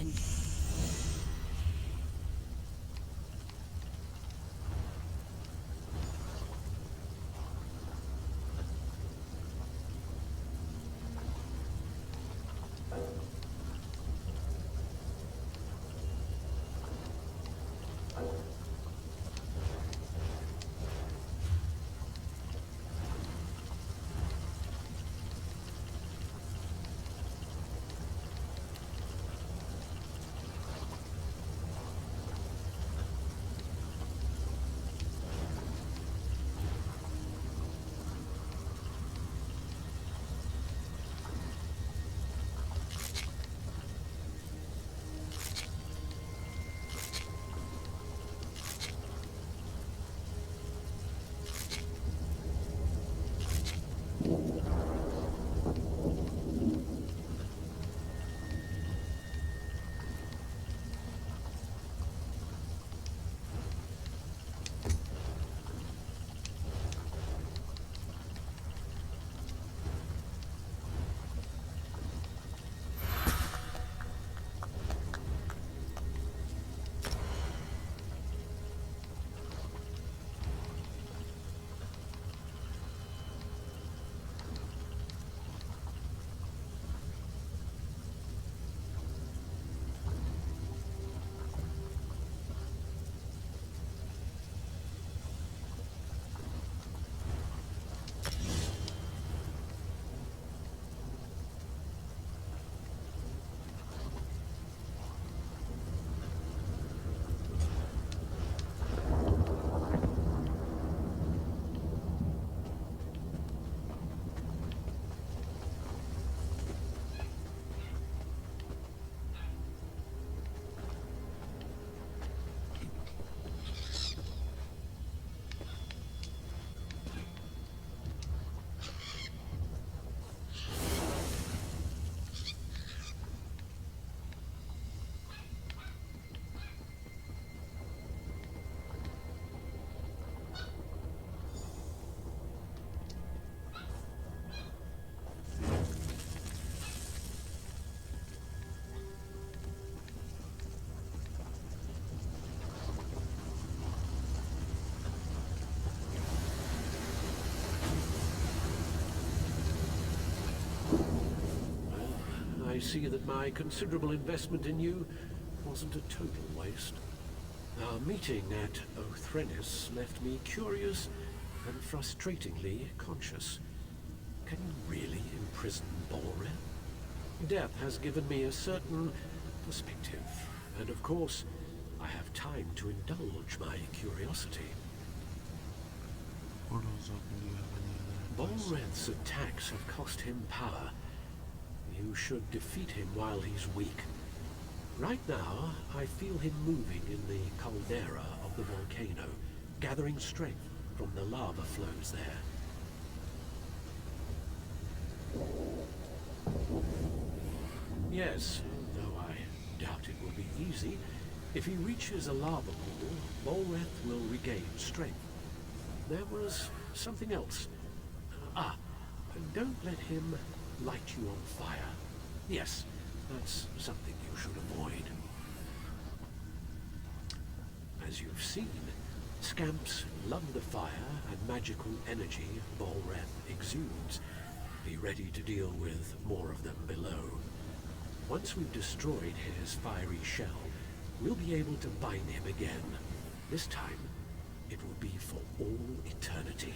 I see that my considerable investment in you wasn't a total waste. Our meeting at Othrenis left me curious and frustratingly conscious. Can you really imprison Balreth? Death has given me a certain perspective, and of course, I have time to indulge my curiosity. Balreth's attacks have cost him power. You should defeat him while he's weak. Right now, I feel him moving in the caldera of the volcano, gathering strength from the lava flows there. Yes, though I doubt it will be easy, if he reaches a lava pool, Balreth will regain strength. There was something else. Don't let him light you on fire. Yes, that's something you should avoid. As you've seen, scamps love the fire and magical energy Balreth exudes. Be ready to deal with more of them below. Once we've destroyed his fiery shell, we'll be able to bind him again. This time, it will be for all eternity.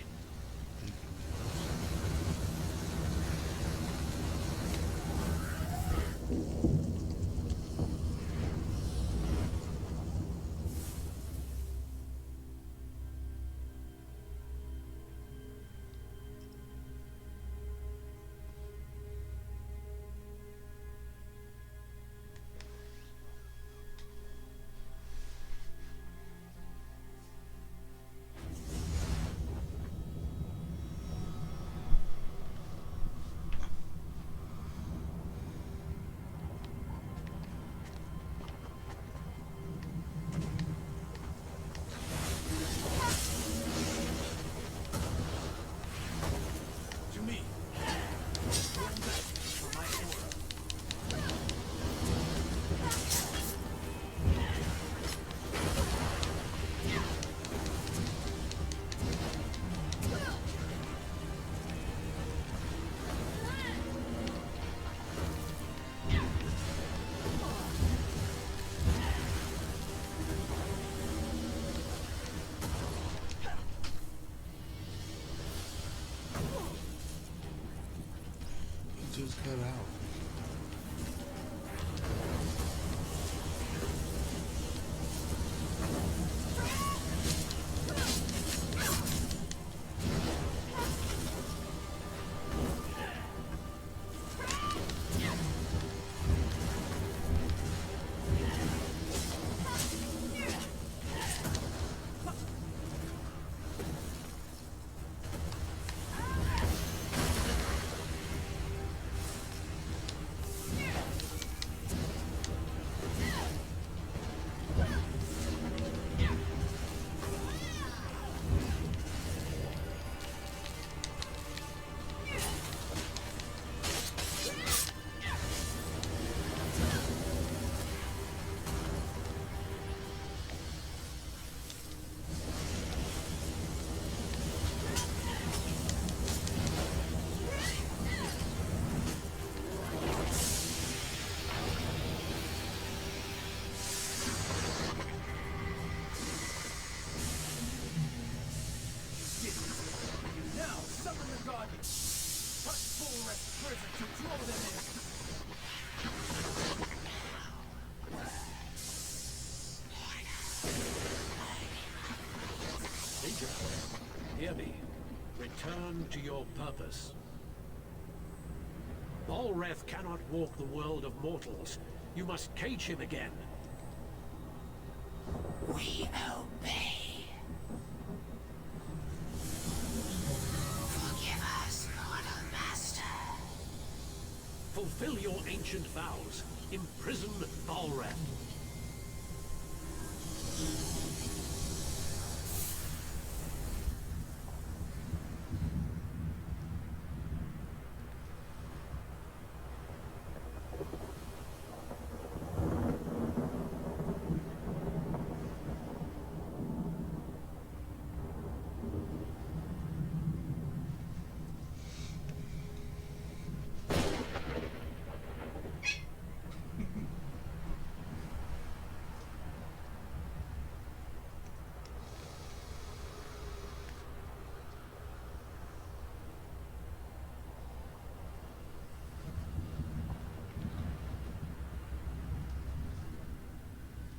was cut out. Hear me. Return to your purpose. Balreth cannot walk the world of mortals. You must cage him again. We obey. Forgive us, mortal master. Fulfill your ancient vows. Imprison Balreth.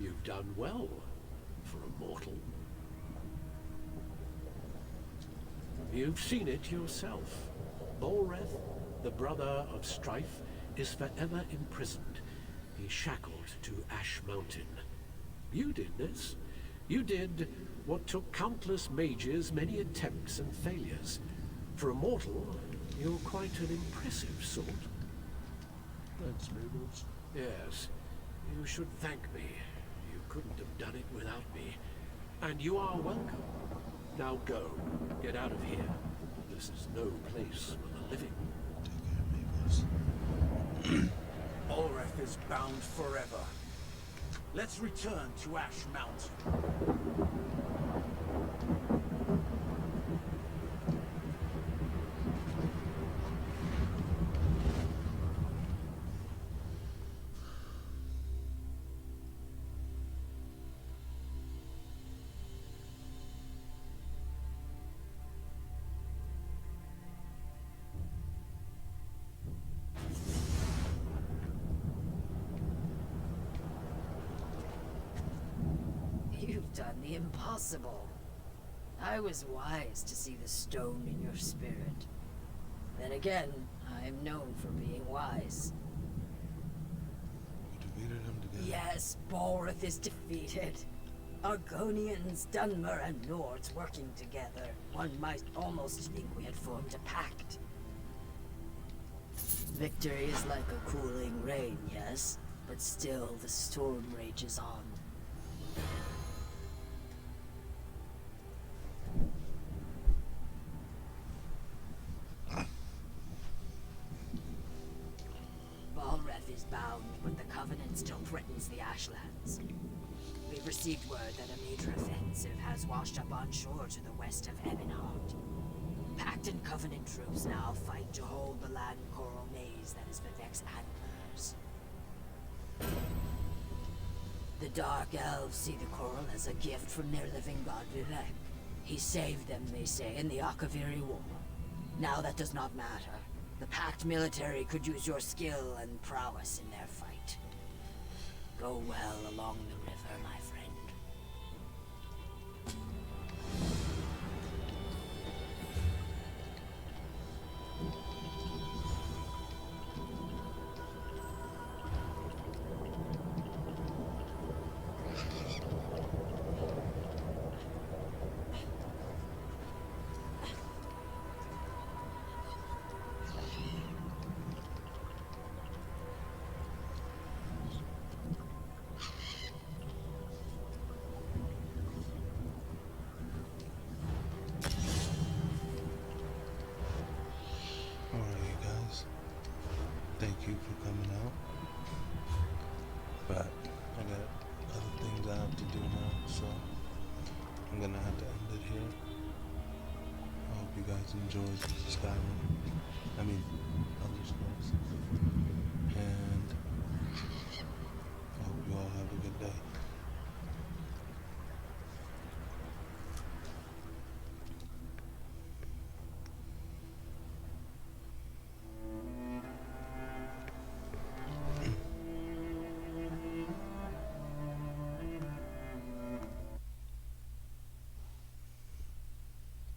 You've done well for a mortal. You've seen it yourself. Balreth, the brother of Strife, is forever imprisoned. He's shackled to Ash Mountain. You did this. You did what took countless mages many attempts and failures. For a mortal, you're quite an impressive sort. Thanks, Mables. Yes, you should thank me. You couldn't have done it without me. And you are welcome. Now go. Get out of here. This is no place for the living. Balreth is bound forever. Let's return to Ash Mountain. You've done the impossible. I was wise to see the stone in your spirit. Then again, I am known for being wise. We defeated him together. Yes, Balreth is defeated. Argonians, Dunmer, and Nords working together. One might almost think we had formed a pact. Victory is like a cooling rain, yes? But still, the storm rages on. Balreth is bound, but the Covenant still threatens the Ashlands. We've received word that a major offensive has washed up on shore to the west of Ebonheart. Pact and Covenant troops now fight to hold the land coral maze that is Vivek's antlers. The Dark Elves see the coral as a gift from their living god Vivek. He saved them, they say, in the Akaviri War. Now that does not matter. The Pact military could use your skill and prowess in their fight. Go well along the river, my friend. Thank you for coming out. But I got other things I have to do now, so I'm gonna have to end it here. I hope you guys enjoyed Skyrim. I mean,